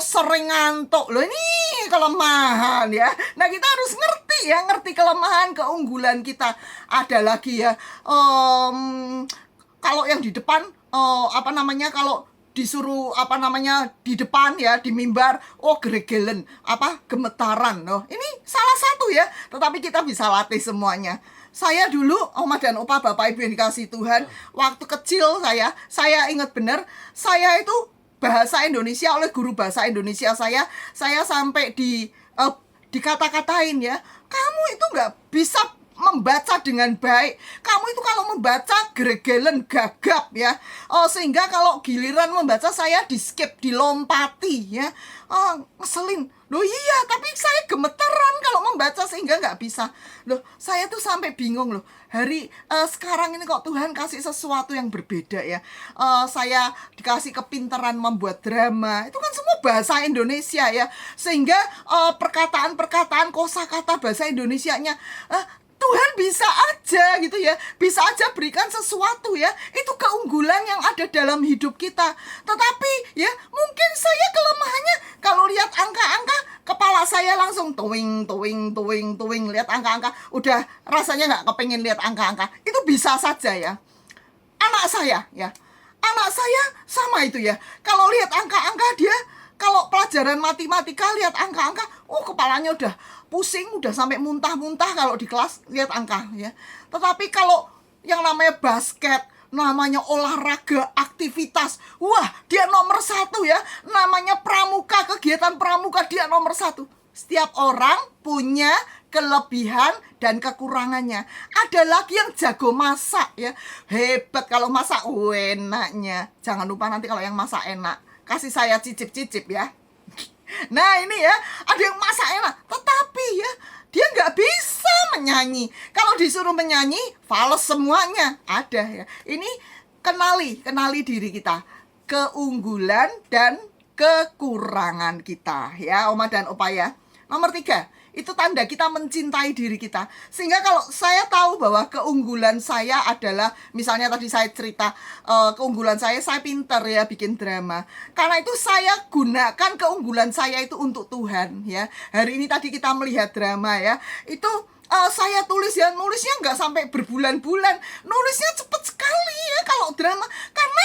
sering ngantuk. Loh, ini kelemahan ya. Nah, kita harus ngerti kelemahan, keunggulan kita. Ada lagi ya, kalau yang di depan, kalau disuruh di depan ya, di mimbar, geregelen, gemetaran. Ini salah satu ya, tetapi kita bisa latih semuanya. Saya dulu, Oma dan Opa, Bapak Ibu yang dikasihi Tuhan, waktu kecil saya ingat benar, saya itu bahasa Indonesia, oleh guru bahasa Indonesia saya sampai dikata-katain ya, kamu itu nggak bisa membaca dengan baik. Kamu itu kalau membaca gregelen gagap ya. Sehingga kalau giliran membaca saya di skip, dilompati ya. Ngeselin. Loh iya, tapi saya gemeteran kalau membaca sehingga nggak bisa. Loh, saya tuh sampai bingung loh. Sekarang ini kok Tuhan kasih sesuatu yang berbeda ya. Saya dikasih kepintaran membuat drama. Itu kan semua bahasa Indonesia ya. Sehingga perkataan-perkataan kosakata bahasa Indonesianya Tuhan bisa aja gitu ya, bisa aja berikan sesuatu ya. Itu keunggulan yang ada dalam hidup kita. Tetapi ya mungkin saya kelemahannya kalau lihat angka-angka, kepala saya langsung tuwing. Lihat angka-angka, udah rasanya nggak kepengen lihat angka-angka. Itu bisa saja ya. Anak saya sama itu ya. Kalau lihat angka-angka dia, kalau pelajaran matematika lihat angka-angka, kepalanya udah pusing, udah sampai muntah-muntah kalau di kelas lihat angka ya. Tetapi kalau yang namanya basket, namanya olahraga, aktivitas, wah dia nomor 1 ya. Namanya pramuka, kegiatan pramuka dia nomor 1. Setiap orang punya kelebihan dan kekurangannya. Ada lagi yang jago masak ya. Hebat kalau masak, enaknya. Jangan lupa nanti kalau yang masak enak, kasih saya cicip-cicip ya. Nah ini ya, ada yang masak enak, tetapi ya dia nggak bisa menyanyi. Kalau disuruh menyanyi, fals semuanya. Ada ya. Ini kenali diri kita, keunggulan dan kekurangan kita ya, Oma dan Opa ya. Nomor 3, itu tanda kita mencintai diri kita. Sehingga kalau saya tahu bahwa keunggulan saya adalah, misalnya tadi saya cerita, keunggulan saya pinter ya bikin drama. Karena itu saya gunakan keunggulan saya itu untuk Tuhan ya. Hari ini tadi kita melihat drama ya. Itu saya tulis ya, nulisnya nggak sampai berbulan-bulan, nulisnya cepet sekali ya kalau drama, karena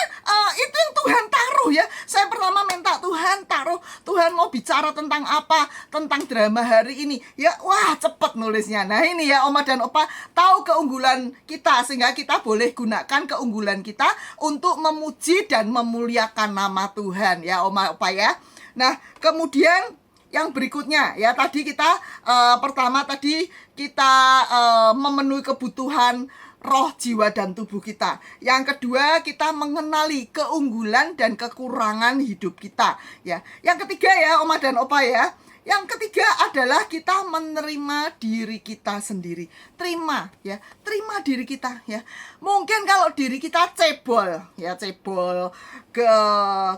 itu yang Tuhan taruh ya. Saya pertama minta Tuhan mau bicara tentang apa, tentang drama hari ini ya, wah cepet nulisnya. Nah ini ya Oma dan Opa tahu keunggulan kita, sehingga kita boleh gunakan keunggulan kita untuk memuji dan memuliakan nama Tuhan ya Oma Opa ya. Nah kemudian yang berikutnya ya, tadi kita pertama tadi kita memenuhi kebutuhan roh, jiwa, dan tubuh kita. Yang kedua, kita mengenali keunggulan dan kekurangan hidup kita ya. Yang ketiga ya Oma dan Opa ya, yang ketiga adalah kita menerima diri kita sendiri. Terima diri kita ya. Mungkin kalau diri kita cebol,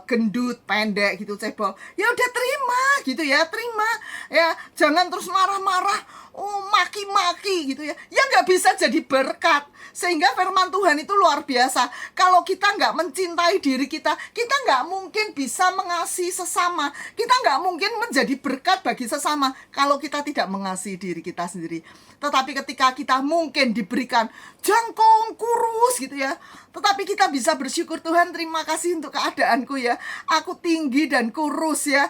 gendut, pendek gitu, cebol, ya udah terima gitu ya, terima ya. Jangan terus marah-marah, maki-maki gitu ya. Ya nggak bisa jadi berkat. Sehingga firman Tuhan itu luar biasa. Kalau kita nggak mencintai diri kita, kita nggak mungkin bisa mengasihi sesama. Kita nggak mungkin menjadi berkat bagi sesama kalau kita tidak mengasihi diri kita sendiri. Tetapi ketika kita mungkin diberikan jangkung, kurus gitu ya, tetapi kita bisa bersyukur, Tuhan terima kasih untuk keadaanku ya, aku tinggi dan kurus ya,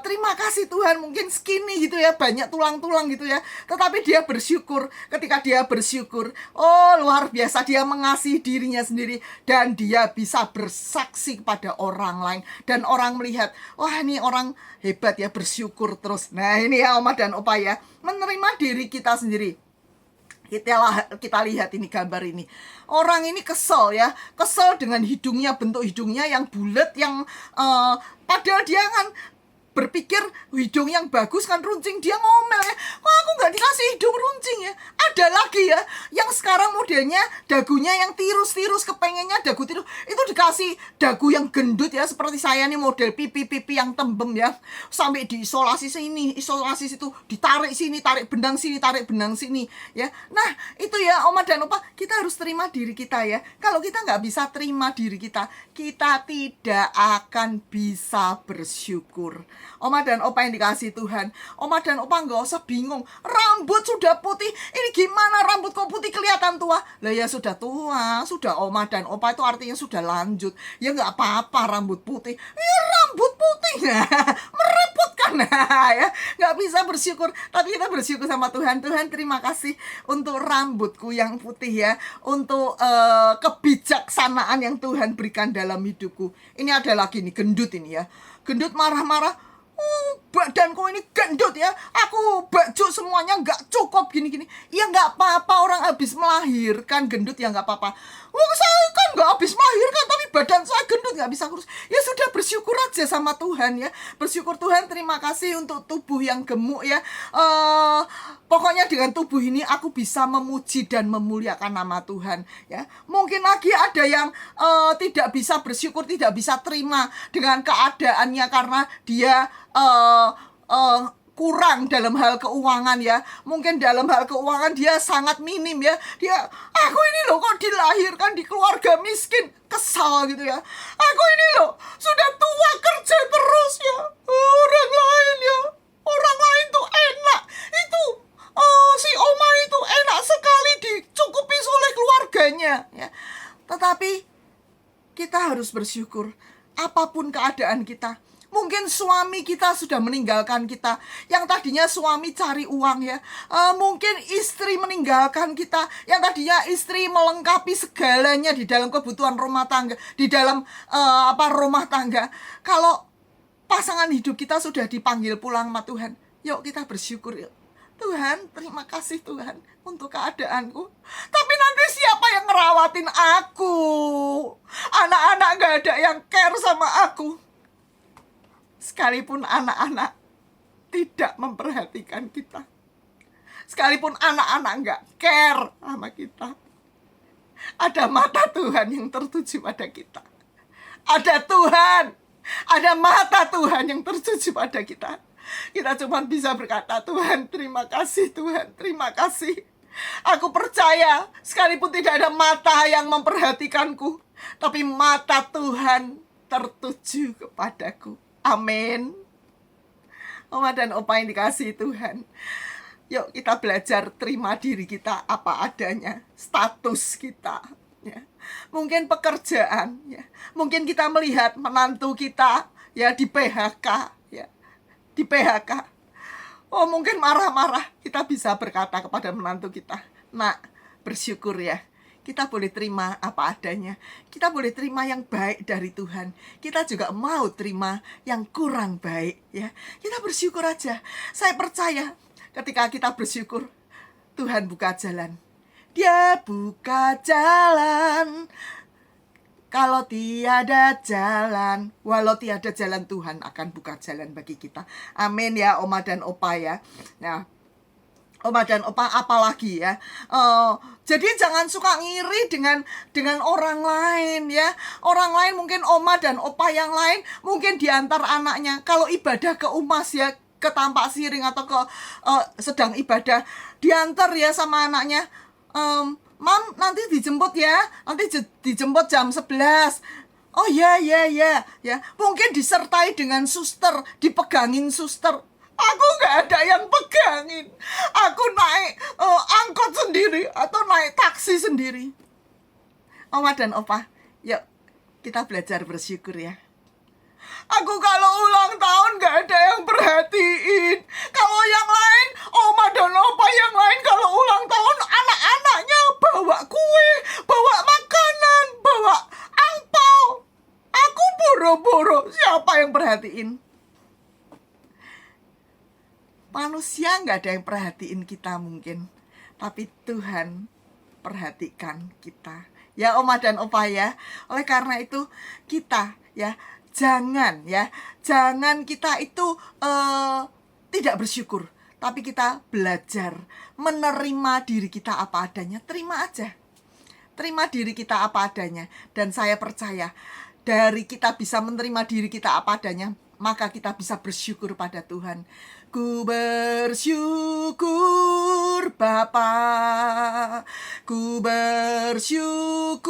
terima kasih Tuhan, mungkin skinny gitu ya, banyak tulang-tulang gitu ya, tetapi dia bersyukur. Ketika dia bersyukur, luar biasa, dia mengasihi dirinya sendiri, dan dia bisa bersaksi kepada orang lain, dan orang melihat, wah ini orang hebat ya, bersyukur terus. Nah ini ya Oma dan Opa ya, menerima diri kita sendiri. Kita lihat ini gambar ini. Orang ini kesel ya, kesel dengan hidungnya, bentuk hidungnya yang bulat, yang padahal dia kan berpikir hidung yang bagus kan runcing, dia ngomel ya, kok aku nggak dikasih hidung runcing ya. Ada lagi ya, yang sekarang modelnya dagunya yang tirus-tirus, kepengennya dagu tirus, itu dikasih dagu yang gendut ya, seperti saya nih, model pipi-pipi yang tembem ya, sampai diisolasi sini, isolasi situ, ditarik sini, tarik benang sini, tarik benang sini ya. Nah itu ya Oma dan Opa, kita harus terima diri kita ya. Kalau kita nggak bisa terima diri kita, kita tidak akan bisa bersyukur. Oma dan Opa yang dikasih Tuhan, Oma dan Opa nggak usah bingung, rambut sudah putih, ini gimana rambut kok putih kelihatan tua? Lah ya sudah tua, sudah Oma dan Opa itu artinya sudah lanjut. Ya nggak apa-apa rambut putih, ya rambut putih merepotkan ya, nggak bisa bersyukur. Tapi kita bersyukur sama Tuhan. Tuhan terima kasih untuk rambutku yang putih ya, untuk kebijaksanaan yang Tuhan berikan dalam hidupku. Ini ada lagi nih, gendut ini ya, gendut marah-marah, badanku ini gendut ya, aku baju semuanya nggak cukup kok gini-gini. Ya nggak apa-apa, orang habis melahirkan gendut ya nggak apa-apa. Wong saya kan nggak habis melahirkan tapi badan saya gendut nggak bisa kurus. Ya sudah, bersyukur aja sama Tuhan ya. Bersyukur Tuhan, terima kasih untuk tubuh yang gemuk ya. Pokoknya dengan tubuh ini aku bisa memuji dan memuliakan nama Tuhan ya. Mungkin lagi ada yang tidak bisa bersyukur, tidak bisa terima dengan keadaannya karena dia kurang dalam hal keuangan ya. Mungkin dalam hal keuangan dia sangat minim ya. Aku ini loh kok dilahirkan di keluarga miskin, kesal gitu ya. Aku ini loh sudah tua kerja terus ya. Orang lain ya, orang lain tuh enak. Itu si Oma itu enak sekali dicukupi oleh keluarganya ya. Tetapi kita harus bersyukur apapun keadaan kita. Mungkin suami kita sudah meninggalkan kita, yang tadinya suami cari uang ya. Mungkin istri meninggalkan kita, yang tadinya istri melengkapi segalanya di dalam kebutuhan rumah tangga, di dalam rumah tangga. Kalau pasangan hidup kita sudah dipanggil pulang sama Tuhan, yuk kita bersyukur yuk. Tuhan, terima kasih Tuhan untuk keadaanku. Tapi nanti siapa yang ngerawatin aku? Anak-anak gak ada yang care sama aku. Sekalipun anak-anak tidak memperhatikan kita, sekalipun anak-anak gak care sama kita, ada mata Tuhan yang tertuju pada kita. Ada Tuhan, ada mata Tuhan yang tertuju pada kita. Kita cuma bisa berkata, Tuhan, terima kasih Tuhan, terima kasih. Aku percaya, sekalipun tidak ada mata yang memperhatikanku, tapi mata Tuhan tertuju kepadaku. Amin. Oma dan Opa yang dikasihi Tuhan, yuk kita belajar terima diri kita apa adanya, status kita ya. Mungkin pekerjaan ya, mungkin kita melihat menantu kita ya di PHK ya, di PHK. Oh, mungkin marah-marah, kita bisa berkata kepada menantu kita, nak, bersyukur ya. Kita boleh terima apa adanya. Kita boleh terima yang baik dari Tuhan. Kita juga mau terima yang kurang baik ya. Kita bersyukur aja. Saya percaya ketika kita bersyukur, Tuhan buka jalan. Dia buka jalan. Kalau tiada jalan, walau tiada jalan, Tuhan akan buka jalan bagi kita. Amin ya Oma dan Opa ya. Nah, Oma dan Opa apalagi ya. Jadi jangan suka ngiri dengan orang lain ya. Orang lain mungkin Oma dan Opa yang lain mungkin diantar anaknya. Kalau ibadah ke UMAS ya, ke Tampak Siring atau ke sedang ibadah, diantar ya sama anaknya. Mam, nanti dijemput ya. Nanti dijemput jam 11. Oh ya. Mungkin disertai dengan suster, dipegangin suster. Aku gak ada yang pegangin. Aku naik angkot sendiri atau naik taksi sendiri. Oma dan Opa, yuk kita belajar bersyukur ya. Aku kalau ulang tahun gak ada yang perhatiin. Kalau yang lain, Oma dan Opa yang lain kalau ulang tahun, anak-anaknya bawa kue, bawa makanan, bawa angpau. Aku boro-boro, siapa yang perhatiin? Manusia gak ada yang perhatiin kita mungkin, tapi Tuhan perhatikan kita. Ya Oma dan Opa ya. Oleh karena itu kita ya, jangan kita itu tidak bersyukur, tapi kita belajar menerima diri kita apa adanya. Terima aja. Terima diri kita apa adanya. Dan saya percaya dari kita bisa menerima diri kita apa adanya, maka kita bisa bersyukur pada Tuhan. Ku bersyukur Bapa, ku bersyukur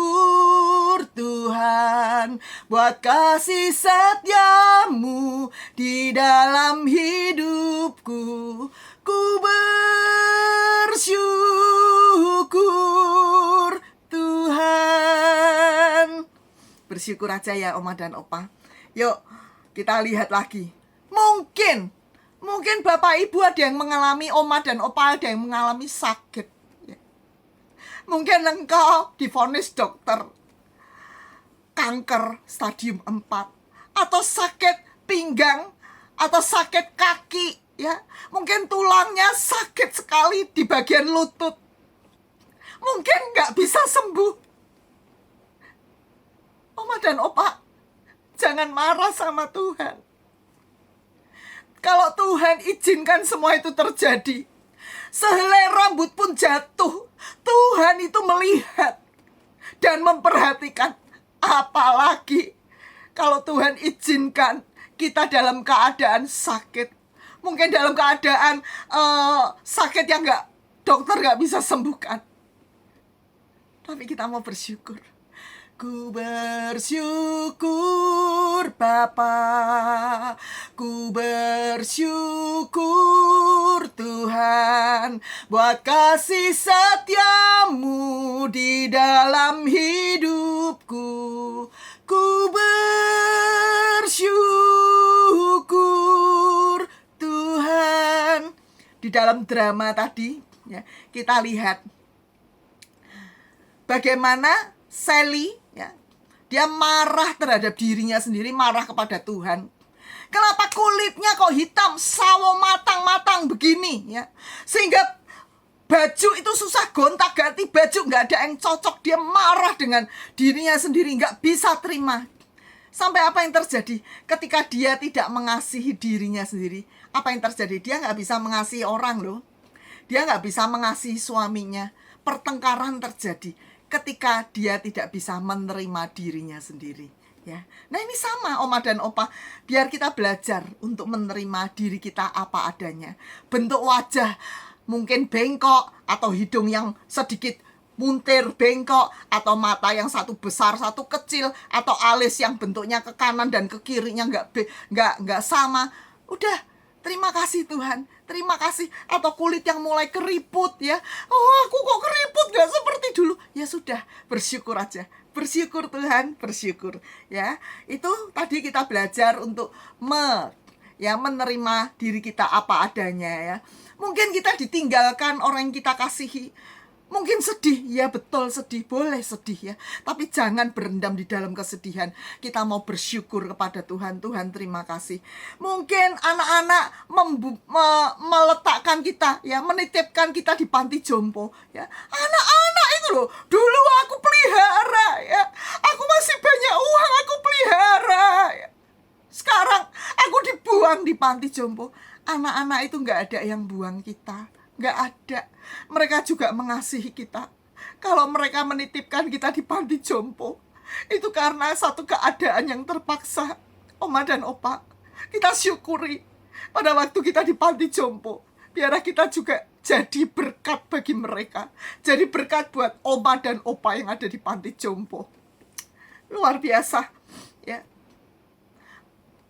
Tuhan, buat kasih setiamu di dalam hidupku. Ku bersyukur Tuhan. Bersyukur aja ya Oma dan Opa. Yuk kita lihat lagi. Mungkin Bapak Ibu ada yang mengalami, Oma dan Opa ada yang mengalami sakit. Mungkin engkau divonis dokter kanker stadium 4, atau sakit pinggang, atau sakit kaki, ya. Mungkin tulangnya sakit sekali di bagian lutut. Mungkin nggak bisa sembuh. Oma dan opa, jangan marah sama Tuhan. Kalau Tuhan izinkan semua itu terjadi, sehelai rambut pun jatuh, Tuhan itu melihat dan memperhatikan. Apalagi kalau Tuhan izinkan kita dalam keadaan sakit, mungkin dalam keadaan sakit yang dokter nggak bisa sembuhkan. Tapi kita mau bersyukur. Ku bersyukur Bapa, ku bersyukur Tuhan, buat kasih setiamu di dalam hidupku. Ku bersyukur Tuhan. Di dalam drama tadi, ya, kita lihat bagaimana Sally, ya, dia marah terhadap dirinya sendiri, marah kepada Tuhan. Kenapa kulitnya kok hitam, sawo matang-matang begini, ya? Sehingga baju itu susah gonta-ganti, baju nggak ada yang cocok. Dia marah dengan dirinya sendiri, nggak bisa terima. Sampai apa yang terjadi ketika dia tidak mengasihi dirinya sendiri? Apa yang terjadi? Dia nggak bisa mengasihi orang loh. Dia nggak bisa mengasihi suaminya. Pertengkaran terjadi ketika dia tidak bisa menerima dirinya sendiri, ya. Nah, ini sama Oma dan Opa, biar kita belajar untuk menerima diri kita apa adanya. Bentuk wajah mungkin bengkok, atau hidung yang sedikit muntir bengkok, atau mata yang satu besar satu kecil, atau alis yang bentuknya ke kanan dan ke kirinya nggak sama. Udah, terima kasih Tuhan, terima kasih. Atau kulit yang mulai keriput, ya. Oh, aku kok keriput, gak seperti dulu. Ya sudah, bersyukur aja. Bersyukur Tuhan, bersyukur, ya. Itu tadi kita belajar untuk menerima diri kita apa adanya, ya. Mungkin kita ditinggalkan orang yang kita kasihi. Mungkin sedih, ya betul sedih, boleh sedih, ya. Tapi jangan berendam di dalam kesedihan. Kita mau bersyukur kepada Tuhan. Tuhan, terima kasih. Mungkin anak-anak meletakkan kita, ya, menitipkan kita di panti jompo, ya. Anak-anak itu loh, dulu aku pelihara, ya. Aku masih banyak uang, aku pelihara, ya. Sekarang aku dibuang di panti jompo. Anak-anak itu gak ada yang buang kita, gak ada. Mereka juga mengasihi kita. Kalau mereka menitipkan kita di panti jompo, itu karena satu keadaan yang terpaksa. Oma dan Opa, kita syukuri pada waktu kita di panti jompo. Biar kita juga jadi berkat bagi mereka. Jadi berkat buat Oma dan Opa yang ada di panti jompo. Luar biasa, ya.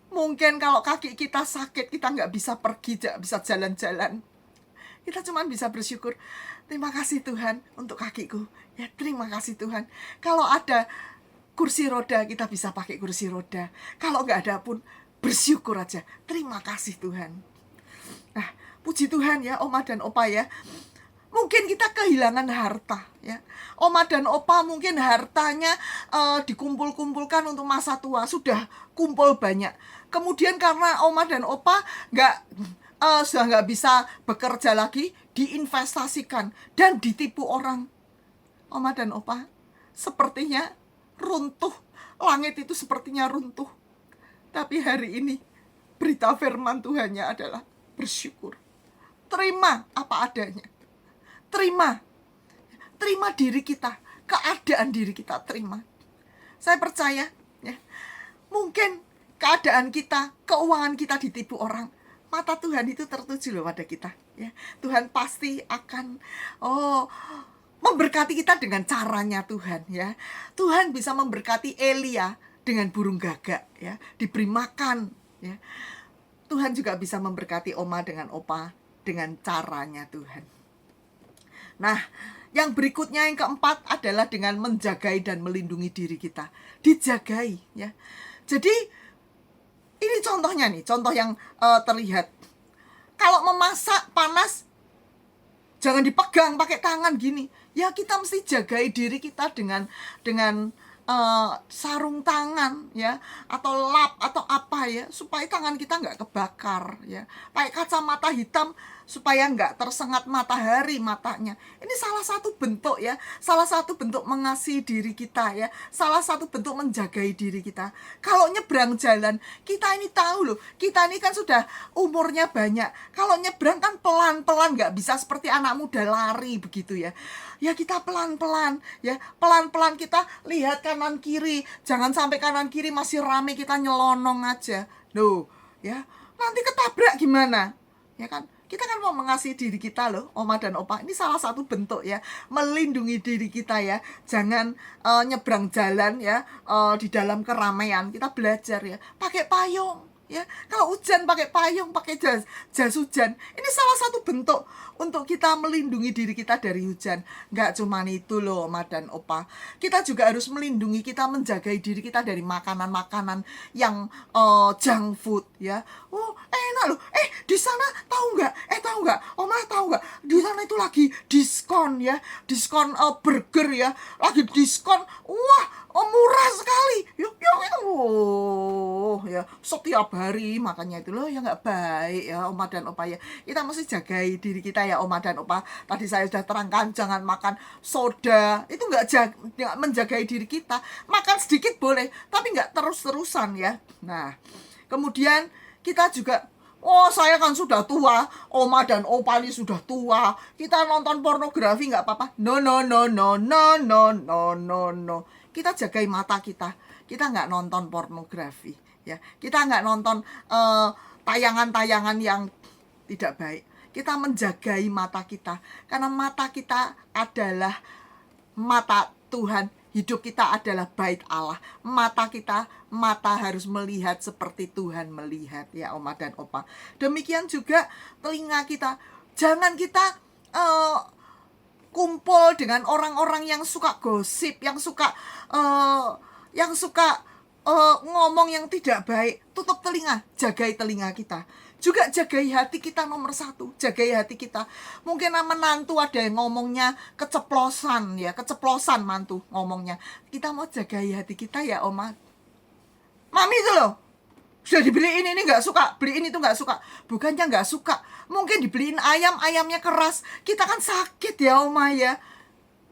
Mungkin kalau kaki kita sakit, kita nggak bisa pergi, nggak bisa jalan-jalan. Kita cuma bisa bersyukur. Terima kasih Tuhan untuk kakiku. Ya, terima kasih Tuhan. Kalau ada kursi roda, kita bisa pakai kursi roda. Kalau nggak ada pun, bersyukur aja. Terima kasih Tuhan. Nah, puji Tuhan ya, Oma dan Opa, ya. Mungkin kita kehilangan harta, ya. Oma dan Opa mungkin hartanya dikumpul-kumpulkan untuk masa tua. Sudah kumpul banyak. Kemudian karena Oma dan Opa sudah nggak bisa bekerja lagi, diinvestasikan dan ditipu orang. Oma dan Opa, sepertinya runtuh. Langit itu sepertinya runtuh. Tapi hari ini berita firman Tuhannya adalah bersyukur. Terima apa adanya. Terima diri kita, keadaan diri kita, terima. Saya percaya, ya, mungkin keadaan kita, keuangan kita ditipu orang. Mata Tuhan itu tertuju loh pada kita, ya. Tuhan pasti akan memberkati kita dengan caranya Tuhan, ya. Tuhan bisa memberkati Elia dengan burung gagak, ya, diberi makan, ya. Tuhan juga bisa memberkati Oma dengan Opa dengan caranya Tuhan. Nah, yang berikutnya, yang keempat adalah dengan menjagai dan melindungi diri kita. Dijagai, ya. Jadi ini contohnya nih, contoh yang terlihat. Kalau memasak panas, jangan dipegang pakai tangan gini. Ya, kita mesti jagai diri kita dengan sarung tangan ya, atau lap atau apa ya, supaya tangan kita nggak kebakar ya. Pakai kacamata hitam supaya nggak tersengat matahari matanya. Ini salah satu bentuk ya, salah satu bentuk mengasihi diri kita ya, salah satu bentuk menjagai diri kita. Kalau nyebrang jalan, kita ini tahu loh, kita ini kan sudah umurnya banyak. Kalau nyebrang kan pelan-pelan, nggak bisa seperti anak muda lari begitu ya. Ya kita pelan-pelan ya, pelan-pelan kita lihat kanan kiri, jangan sampai kanan kiri masih rame kita nyelonong aja. Loh ya, nanti ketabrak gimana? Ya kan? Kita kan mau mengasihi diri kita loh, Oma dan Opa. Ini salah satu bentuk ya, melindungi diri kita ya. Jangan nyebrang jalan ya, di dalam keramaian. Kita belajar ya, pakai payung ya. Kalau hujan pakai payung, pakai jas hujan. Ini salah satu bentuk untuk kita melindungi diri kita dari hujan. Nggak cuma itu loh, Oma dan Opa. Kita juga harus melindungi, kita menjagai diri kita dari makanan-makanan yang junk food ya. Oh, enak loh. Di sana tahu nggak? Oma tahu nggak? Di sana itu lagi diskon ya, diskon burger ya, lagi diskon. Wah, murah sekali. Yuk, ya setiap hari makanya itu loh ya, nggak baik ya Oma dan Opa ya. Kita mesti jagai diri kita ya Oma dan Opa. Tadi saya sudah terangkan, jangan makan soda. Itu nggak menjagai diri kita. Makan sedikit boleh, tapi nggak terus-terusan ya. Nah, kemudian kita juga, oh saya kan sudah tua, Oma dan Opa ini sudah tua, kita nonton pornografi nggak apa-apa. No. Kita jagai mata kita nggak nonton pornografi ya, kita nggak nonton tayangan-tayangan yang tidak baik. Kita menjagai mata kita, karena mata kita adalah mata Tuhan. Hidup kita adalah bait Allah. Mata harus melihat seperti Tuhan melihat ya Oma dan Opa. Demikian juga telinga kita. Jangan kita kumpul dengan orang-orang yang suka gosip, yang suka ngomong yang tidak baik. Tutup telinga, jagai telinga kita. Juga jagai hati kita nomor satu, jagai hati kita. Mungkin menantu ada yang ngomongnya keceplosan ya, keceplosan mantu ngomongnya. Kita mau jagai hati kita ya Oma. Mami itu loh, sudah dibeliin ini nggak suka, beliin itu nggak suka. Bukannya nggak suka, mungkin dibeliin ayamnya keras. Kita kan sakit ya Oma ya.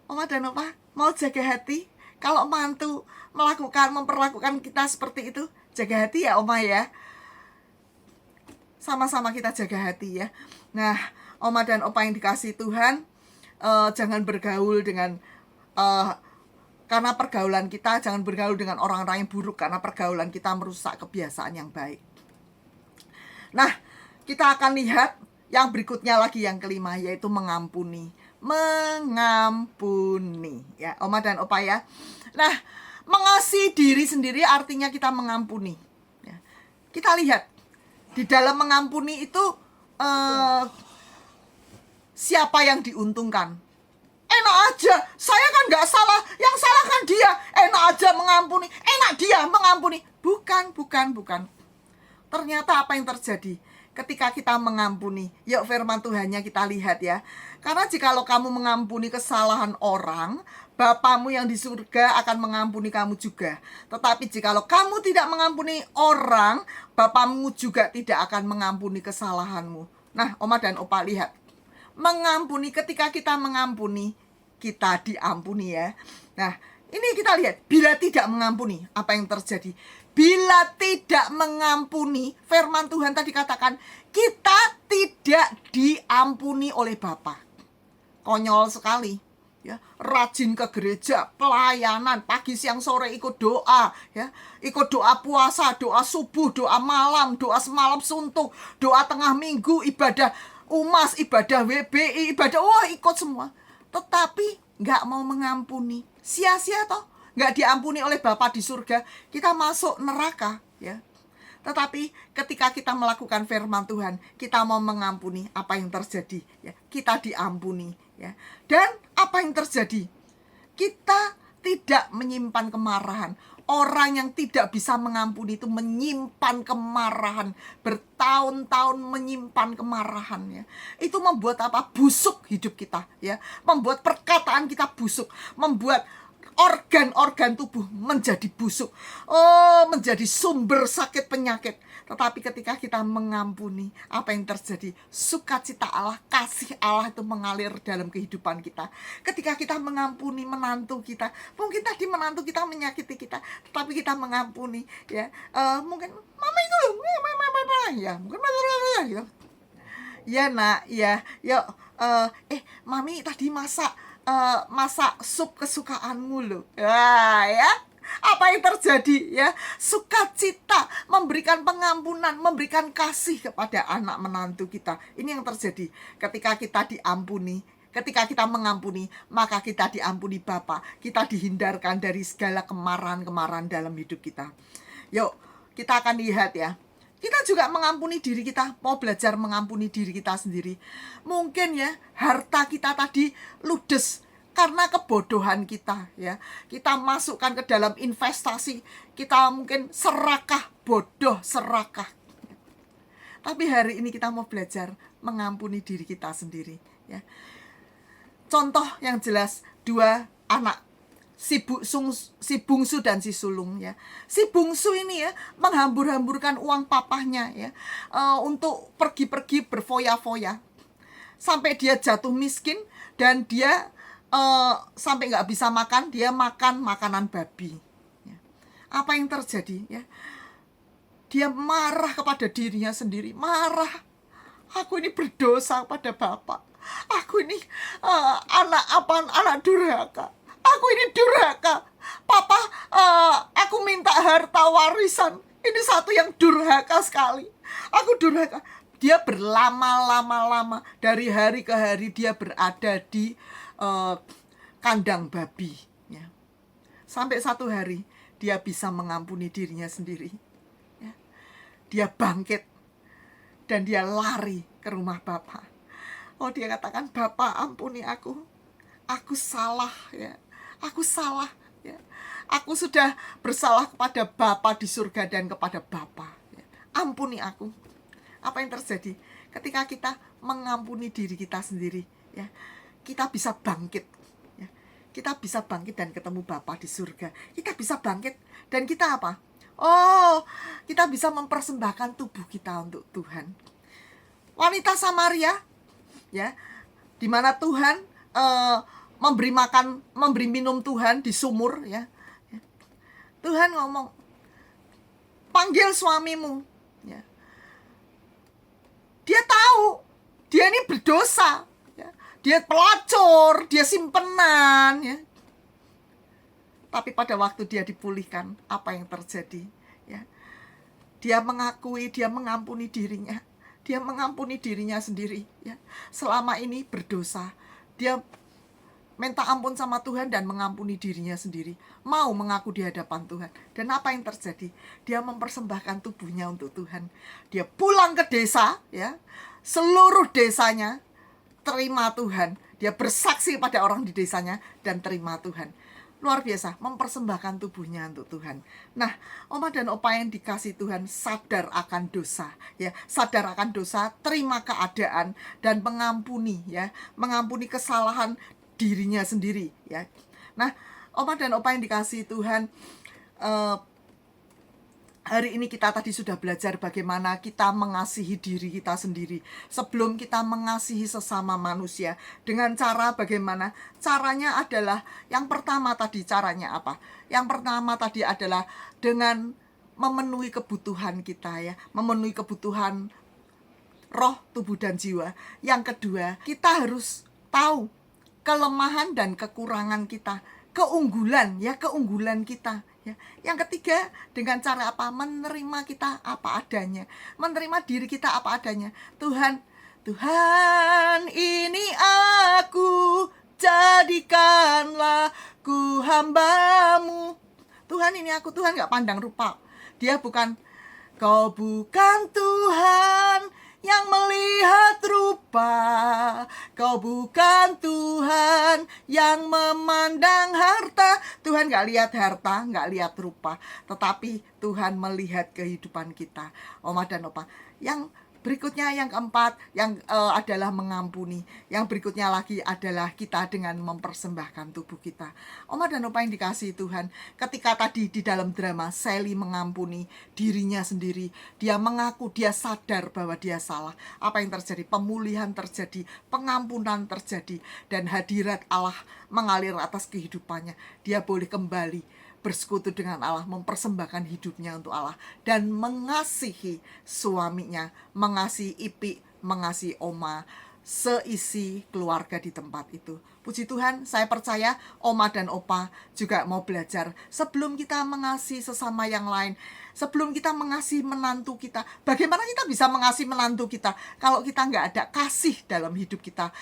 Oma dan Opa mau jaga hati. Kalau mantu memperlakukan kita seperti itu, jaga hati ya Oma ya. Sama-sama kita jaga hati ya. Nah, Oma dan Opa yang dikasihi Tuhan, jangan bergaul dengan karena pergaulan kita, jangan bergaul dengan orang-orang yang buruk, karena pergaulan kita merusak kebiasaan yang baik. Nah, kita akan lihat yang berikutnya lagi, yang kelima, yaitu mengampuni. Mengampuni ya Oma dan Opa ya. Nah, mengasihi diri sendiri artinya kita mengampuni ya. Kita lihat di dalam mengampuni itu siapa yang diuntungkan? Enak aja, saya kan nggak salah, yang salah kan dia. Enak aja mengampuni, enak dia mengampuni. Bukan. Ternyata apa yang terjadi ketika kita mengampuni? Yuk firman Tuhannya kita lihat ya. Karena jikalau kamu mengampuni kesalahan orang, Bapamu yang di surga akan mengampuni kamu juga. Tetapi jikalau kamu tidak mengampuni orang, Bapamu juga tidak akan mengampuni kesalahanmu. Nah, Oma dan Opa lihat. Mengampuni, ketika kita mengampuni, kita diampuni ya. Nah, ini kita lihat. Bila tidak mengampuni, apa yang terjadi? Bila tidak mengampuni, firman Tuhan tadi katakan, kita tidak diampuni oleh Bapa. Konyol sekali. Ya, rajin ke gereja, pelayanan, pagi siang sore ikut doa ya, ikut doa puasa, doa subuh, doa malam, doa semalam suntuk, doa tengah minggu, ibadah UMAS, ibadah WBI, ibadah ikut semua. Tetapi nggak mau mengampuni, sia-sia toh, nggak diampuni oleh Bapa di surga, kita masuk neraka ya. Tetapi ketika kita melakukan firman Tuhan, kita mau mengampuni, apa yang terjadi ya? Kita diampuni ya. Dan apa yang terjadi? Kita tidak menyimpan kemarahan. Orang yang tidak bisa mengampuni itu menyimpan kemarahan, bertahun-tahun menyimpan kemarahan ya. Itu membuat apa? Busuk hidup kita ya. Membuat perkataan kita busuk, membuat organ-organ tubuh menjadi busuk, menjadi sumber sakit penyakit. Tetapi ketika kita mengampuni, apa yang terjadi? Sukacita Allah, kasih Allah itu mengalir dalam kehidupan kita. Ketika kita mengampuni menantu kita, mungkin tadi menantu kita menyakiti kita, tetapi kita mengampuni, ya, mungkin mama itu loh, ya, mungkin ya, ya nak, ya, yuk, mami tadi masak sup kesukaanmu loh, ya. Apa yang terjadi, ya? Sukacita, memberikan pengampunan, memberikan kasih kepada anak menantu kita. Ini yang terjadi ketika kita diampuni. Ketika kita mengampuni, maka kita diampuni Bapa. Kita dihindarkan dari segala kemarahan-kemarahan dalam hidup kita. Yuk, kita akan lihat, ya. Kita juga mengampuni diri kita, mau belajar mengampuni diri kita sendiri. Mungkin, ya, harta kita tadi ludes karena kebodohan kita, ya. Kita masukkan ke dalam investasi, kita mungkin serakah, bodoh serakah. Tapi hari ini kita mau belajar mengampuni diri kita sendiri, ya. Contoh yang jelas, 2 anak, si bungsu dan si sulung, ya. Si bungsu ini, ya, menghambur-hamburkan uang papahnya, ya, untuk pergi-pergi berfoya-foya sampai dia jatuh miskin dan dia sampai nggak bisa makan, dia makan makanan babi, ya. Apa yang terjadi, ya? Dia marah kepada dirinya sendiri, marah. Aku ini berdosa pada Bapak. Aku ini anak durhaka. Aku ini durhaka. Papa, aku minta harta warisan. Ini satu yang durhaka sekali. Aku durhaka. Dia berlama-lama, dari hari ke hari dia berada di kandang babi, ya. Sampai satu hari dia bisa mengampuni dirinya sendiri, ya. Dia bangkit dan dia lari ke rumah Bapa. Dia katakan, Bapa ampuni aku salah, ya. Aku salah, ya. Aku sudah bersalah kepada Bapa di surga dan kepada Bapa, ya. Ampuni aku. Apa yang terjadi ketika kita mengampuni diri kita sendiri, ya? Kita bisa bangkit, ya. Kita bisa bangkit dan ketemu Bapa di surga. Kita bisa bangkit dan kita apa? Kita bisa mempersembahkan tubuh kita untuk Tuhan. Wanita Samaria, ya, di mana Tuhan memberi minum Tuhan di sumur, ya. Tuhan ngomong, panggil suamimu, ya. Dia tahu dia ini berdosa. Dia pelacur, dia simpenan, ya. Tapi pada waktu dia dipulihkan, apa yang terjadi, ya? Dia mengakui, dia mengampuni dirinya. Dia mengampuni dirinya sendiri, ya. Selama ini berdosa, dia minta ampun sama Tuhan dan mengampuni dirinya sendiri. Mau mengaku di hadapan Tuhan. Dan apa yang terjadi? Dia mempersembahkan tubuhnya untuk Tuhan. Dia pulang ke desa, ya. Seluruh desanya terima Tuhan. Dia bersaksi pada orang di desanya dan terima Tuhan. Luar biasa, mempersembahkan tubuhnya untuk Tuhan. Nah, Oma dan Opa yang dikasih Tuhan, sadar akan dosa, ya. Sadar akan dosa, terima keadaan dan mengampuni, ya. Mengampuni kesalahan dirinya sendiri, ya. Nah, Oma dan Opa yang dikasih Tuhan, hari ini kita tadi sudah belajar bagaimana kita mengasihi diri kita sendiri sebelum kita mengasihi sesama manusia. Dengan cara bagaimana? Caranya adalah, yang pertama tadi caranya apa? Yang pertama tadi adalah dengan memenuhi kebutuhan kita, ya. Memenuhi kebutuhan roh, tubuh, dan jiwa. Yang kedua, kita harus tahu kelemahan dan kekurangan kita, keunggulan, ya, keunggulan kita. Ya. Yang ketiga, dengan cara apa? Menerima kita apa adanya. Menerima diri kita apa adanya. Tuhan, ini aku, jadikanlah ku hamba-Mu. Tuhan, ini aku. Tuhan gak pandang rupa. Dia bukan, kau bukan Tuhan yang melihat rupa, kau bukan Tuhan yang memandang harta. Tuhan gak lihat harta, gak lihat rupa, tetapi Tuhan melihat kehidupan kita. Oma dan Opa, yang Berikutnya yang keempat yang adalah mengampuni. Yang berikutnya lagi adalah kita dengan mempersembahkan tubuh kita. Oma dan Opa yang dikasihi Tuhan, ketika tadi di dalam drama Sally mengampuni dirinya sendiri, dia mengaku, dia sadar bahwa dia salah. Apa yang terjadi? Pemulihan terjadi, pengampunan terjadi, dan hadirat Allah mengalir atas kehidupannya. Dia boleh kembali bersekutu dengan Allah, mempersembahkan hidupnya untuk Allah, dan mengasihi suaminya, mengasihi Ipi, mengasihi Oma, seisi keluarga di tempat itu. Puji Tuhan, saya percaya Oma dan Opa juga mau belajar sebelum kita mengasihi sesama yang lain, sebelum kita mengasihi menantu kita. Bagaimana kita bisa mengasihi menantu kita kalau kita nggak ada kasih dalam hidup kita?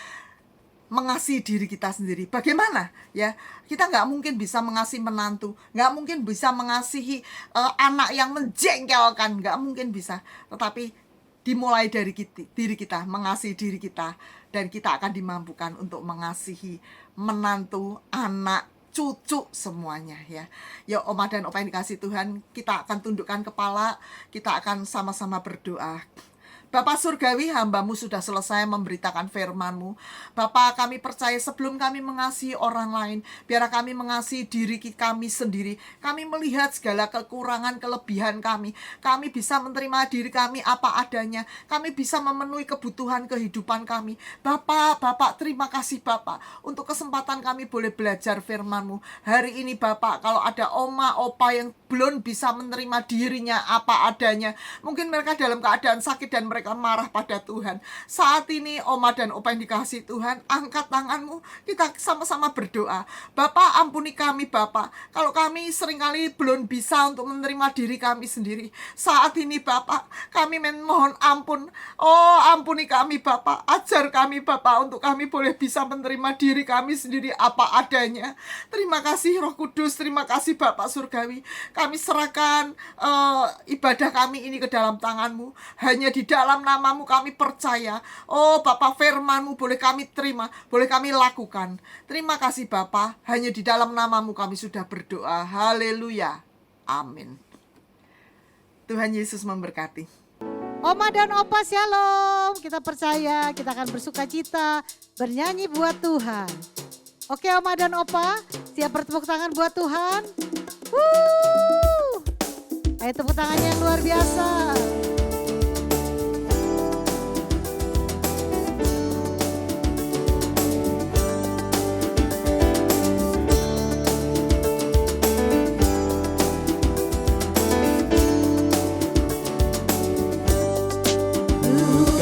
Mengasihi diri kita sendiri, bagaimana ya? Kita nggak mungkin bisa mengasihi menantu, nggak mungkin bisa mengasihi anak yang menjengkelkan, nggak mungkin bisa. Tetapi dimulai dari diri kita, mengasihi diri kita, dan kita akan dimampukan untuk mengasihi menantu, anak, cucu, semuanya ya. Ya Oma dan Opa yang dikasihi Tuhan, kita akan tundukkan kepala, kita akan sama-sama berdoa. Bapa Surgawi, hamba-Mu sudah selesai memberitakan firman-Mu. Bapa, kami percaya sebelum kami mengasihi orang lain, biar kami mengasihi diri kami sendiri. Kami melihat segala kekurangan, kelebihan kami. Kami bisa menerima diri kami apa adanya. Kami bisa memenuhi kebutuhan kehidupan kami. Bapak, terima kasih Bapak untuk kesempatan kami boleh belajar firman-Mu. Hari ini Bapak, kalau ada Oma, Opa yang belum bisa menerima dirinya apa adanya, mungkin mereka dalam keadaan sakit dan mereka marah pada Tuhan. Saat ini Oma dan Opa yang dikasihi Tuhan, angkat tanganmu, kita sama-sama berdoa. Bapak, ampuni kami Bapak, kalau kami seringkali belum bisa untuk menerima diri kami sendiri. Saat ini Bapak, kami mohon ampun. Oh, ampuni kami Bapak, ajar kami Bapak untuk kami boleh bisa menerima diri kami sendiri apa adanya. Terima kasih Roh Kudus, terima kasih Bapak Surgawi. Kami serahkan ibadah kami ini ke dalam tangan-Mu. Hanya di dalam nama-Mu kami percaya. Oh Bapak, firman-Mu boleh kami terima, boleh kami lakukan. Terima kasih Bapak, hanya di dalam nama-Mu kami sudah berdoa. Haleluya. Amin. Tuhan Yesus memberkati. Oma dan Opa shalom. Kita percaya kita akan bersuka cita bernyanyi buat Tuhan. Oke Oma dan Opa, siap bertepuk tangan buat Tuhan? Ayo tepuk tangannya yang luar biasa.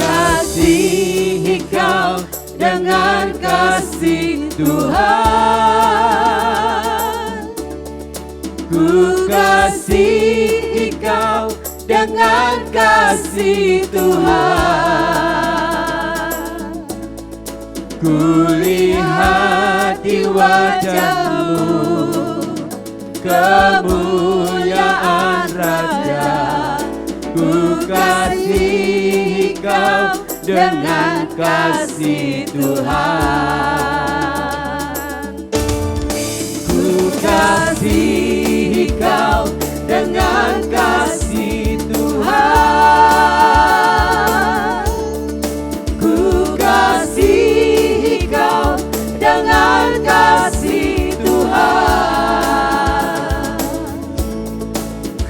Kasihi kau dengan kasih Tuhan. Ku kasihi kau dengan kasih Tuhan. Ku lihat di wajah-Mu kemuliaan Raja. Ku kasihi kau dengan kasih Tuhan. Ku kasihi kau dengan kasih Tuhan. Ku kasihi kau dengan kasih Tuhan.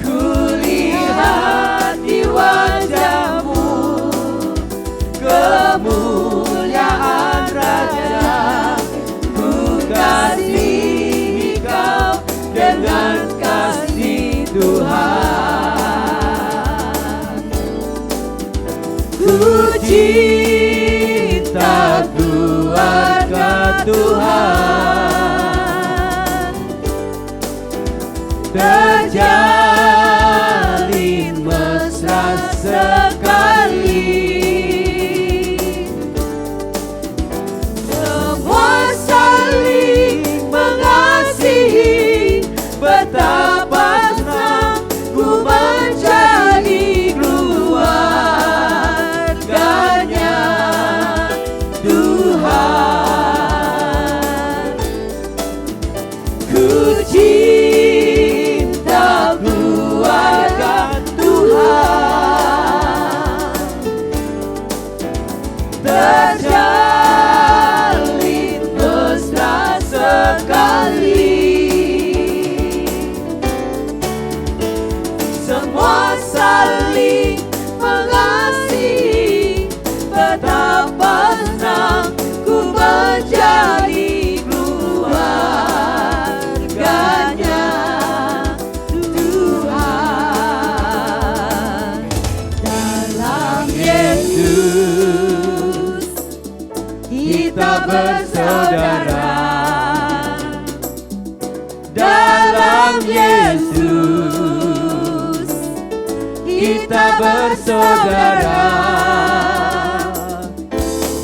Ku lihat di wajah-Mu kemuliaan Raja. Ku kasihi kau dengan kasih Tuhan. Ku cinta keluarga Tuhan, terjalin mesra sekali. Betapa senang ku menjadi keluarganya Tuhan. bersaudara. Dalam Yesus kita bersaudara.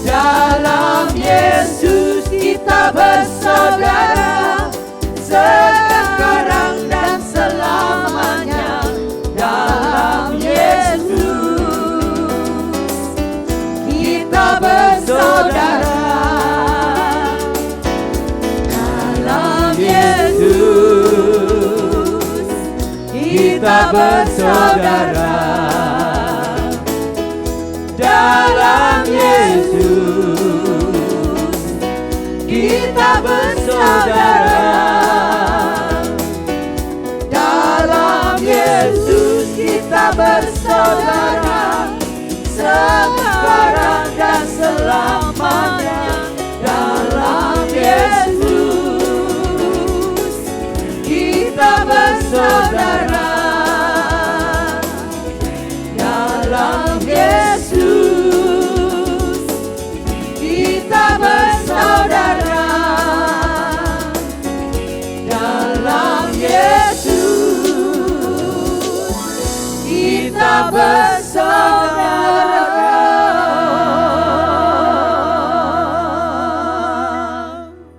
Dalam Yesus kita bersaudara, sekarang dan selamanya. Dalam Yesus kita bersaudara. Dalam Yesus kita bersaudara. Dalam Yesus kita bersaudara. Dalam Yesus kita bersaudara, sekarang dan selamanya. Dalam Yesus kita bersaudara. Dalam Yesus kita bersaudara. Dalam Yesus kita bersaudara.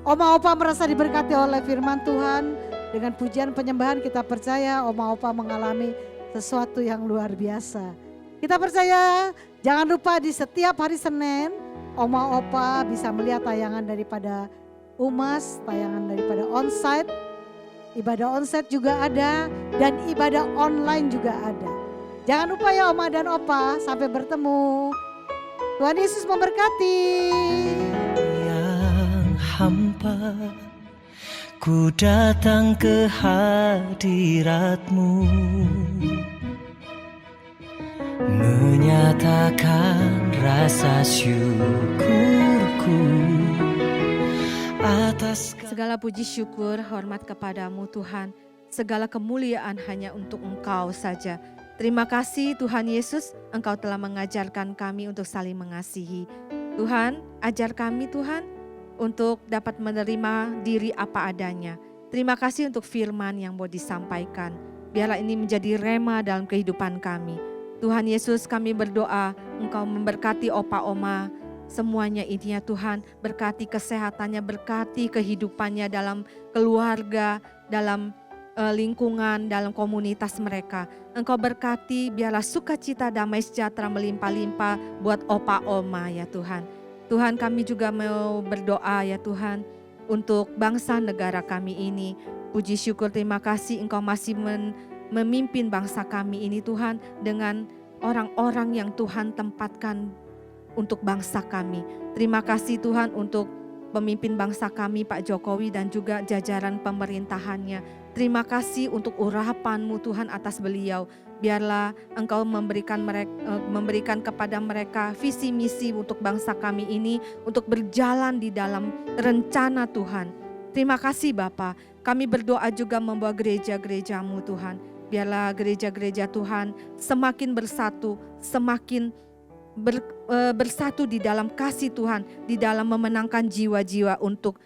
Oma Opa merasa diberkati oleh firman Tuhan. Dengan pujian penyembahan kita percaya Oma Opa mengalami sesuatu yang luar biasa. Kita percaya jangan lupa di setiap hari Senin Oma Opa bisa melihat tayangan daripada UMAS, tayangan daripada onsite. Ibadah onsite juga ada dan ibadah online juga ada. Jangan lupa ya Oma dan Opa, sampai bertemu. Tuhan Yesus memberkati. Yang hampa ku datang ke hadirat-Mu, menyatakan rasa syukurku atas Segala puji syukur, hormat kepadamu Tuhan. Segala kemuliaan hanya untuk Engkau saja. Terima kasih Tuhan Yesus, Engkau telah mengajarkan kami untuk saling mengasihi. Tuhan, ajar kami Tuhan untuk dapat menerima diri apa adanya. Terima kasih untuk firman yang mau disampaikan. Biarlah ini menjadi rema dalam kehidupan kami. Tuhan Yesus, kami berdoa Engkau memberkati opa oma semuanya ini ya Tuhan. Berkati kesehatannya, berkati kehidupannya dalam keluarga, dalam lingkungan, dalam komunitas mereka. Engkau berkati biarlah sukacita damai sejahtera melimpah-limpah buat opa oma ya Tuhan. Tuhan, kami juga mau berdoa ya Tuhan untuk bangsa negara kami ini. Puji syukur terima kasih Engkau masih memimpin bangsa kami ini Tuhan, dengan orang-orang yang Tuhan tempatkan untuk bangsa kami. Terima kasih Tuhan untuk pemimpin bangsa kami Pak Jokowi dan juga jajaran pemerintahannya. Terima kasih untuk urapan-Mu Tuhan atas beliau. Biarlah Engkau memberikan kepada mereka visi misi untuk bangsa kami ini, untuk berjalan di dalam rencana Tuhan. Terima kasih Bapa. Kami berdoa juga membawa gereja-gereja-Mu Tuhan. Biarlah gereja-gereja Tuhan semakin bersatu, semakin bersatu di dalam kasih Tuhan, di dalam memenangkan jiwa-jiwa untuk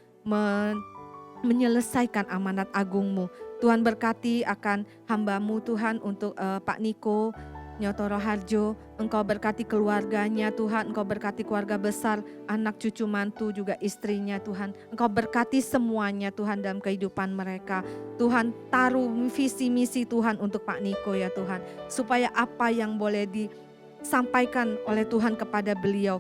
menyelesaikan amanat agung-Mu. Tuhan berkati akan hamba-Mu Tuhan untuk Pak Niko Nyotoro Harjo. Engkau berkati keluarganya Tuhan, Engkau berkati keluarga besar, anak cucu mantu juga istrinya Tuhan. Engkau berkati semuanya Tuhan dalam kehidupan mereka. Tuhan taruh visi misi Tuhan untuk Pak Niko ya Tuhan, supaya apa yang boleh disampaikan oleh Tuhan kepada beliau,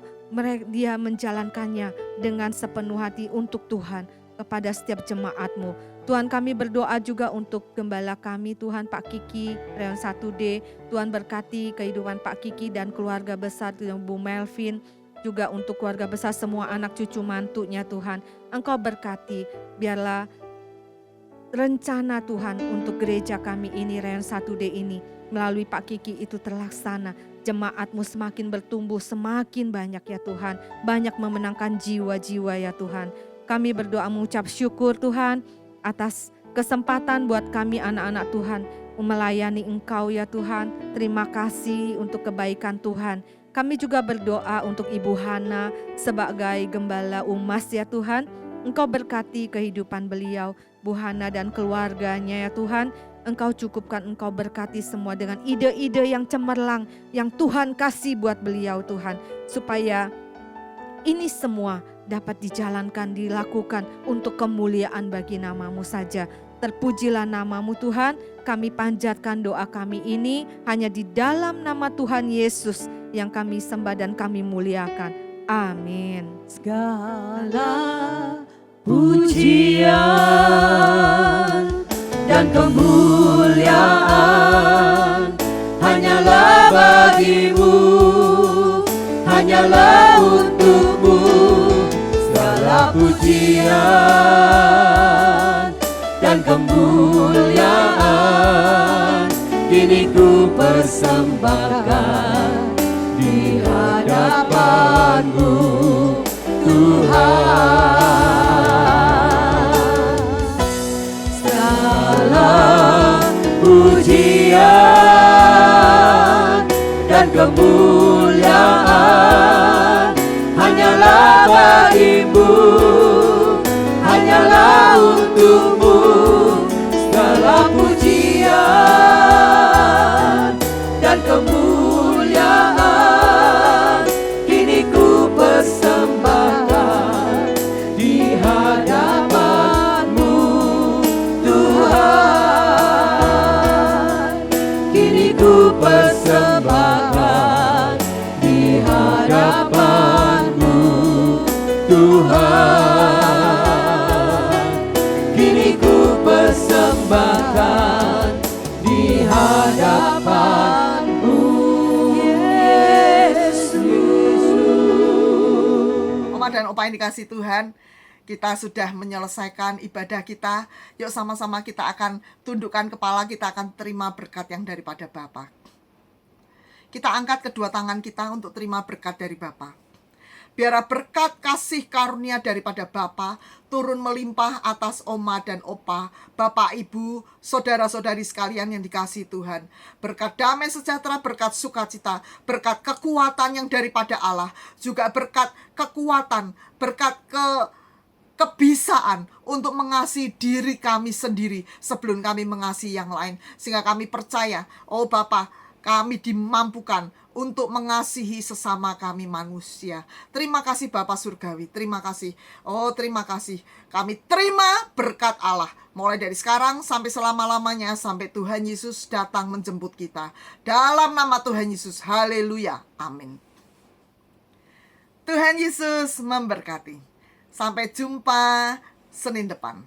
dia menjalankannya dengan sepenuh hati untuk Tuhan kepada setiap jemaat-Mu. Tuhan, kami berdoa juga untuk gembala kami Tuhan Pak Kiki Reon 1D. Tuhan berkati kehidupan Pak Kiki dan keluarga besar Bu Melvin, juga untuk keluarga besar semua anak cucu mantunya Tuhan. Engkau berkati, biarlah rencana Tuhan untuk gereja kami ini Reon 1D ini melalui Pak Kiki itu terlaksana. Jemaat-Mu semakin bertumbuh, semakin banyak ya Tuhan, banyak memenangkan jiwa-jiwa ya Tuhan. Kami berdoa mengucap syukur Tuhan atas kesempatan buat kami anak-anak Tuhan melayani Engkau ya Tuhan. Terima kasih untuk kebaikan Tuhan. Kami juga berdoa untuk Ibu Hana sebagai gembala UMAS ya Tuhan. Engkau berkati kehidupan beliau, Bu Hana dan keluarganya ya Tuhan. Engkau cukupkan, Engkau berkati semua dengan ide-ide yang cemerlang yang Tuhan kasih buat beliau Tuhan. Supaya ini semua dapat dijalankan, dilakukan untuk kemuliaan bagi nama-Mu saja. Terpujilah nama-Mu Tuhan, kami panjatkan doa kami ini hanya di dalam nama Tuhan Yesus yang kami sembah dan kami muliakan. Amin. Segala pujian dan kemuliaan hanyalah bagi-Mu, hanyalah untuk-Mu. Segala pujian dan kemuliaan kini ku persembahkan di hadapan-Mu Tuhan. Segala pujian dan kemuliaan hanyalah bagi-Mu, hanyalah untuk-Mu. Segala pujian dan kemuliaan kini ku persembahkan di hadapan-Mu Tuhan. Kini ku persembahkan di hadapan-Mu Tuhan. Kini ku persembahkan di hadapan-Mu Yesus. Oma dan Opa yang dikasih Tuhan, kita sudah menyelesaikan ibadah kita. Yuk sama-sama kita akan tundukkan kepala, kita akan terima berkat yang daripada Bapa. Kita angkat kedua tangan kita untuk terima berkat dari Bapa. Biar berkat kasih karunia daripada Bapa turun melimpah atas Oma dan Opa, Bapak, Ibu, saudara-saudari sekalian yang dikasihi Tuhan. Berkat damai sejahtera, berkat sukacita, berkat kekuatan yang daripada Allah, juga berkat kekuatan, berkat kebisaan untuk mengasihi diri kami sendiri sebelum kami mengasihi yang lain. Sehingga kami percaya, oh Bapa, kami dimampukan untuk mengasihi sesama kami manusia. Terima kasih Bapa Surgawi, terima kasih. Oh terima kasih, kami terima berkat Allah. Mulai dari sekarang sampai selama-lamanya, sampai Tuhan Yesus datang menjemput kita. Dalam nama Tuhan Yesus, haleluya, amin. Tuhan Yesus memberkati. Sampai jumpa Senin depan.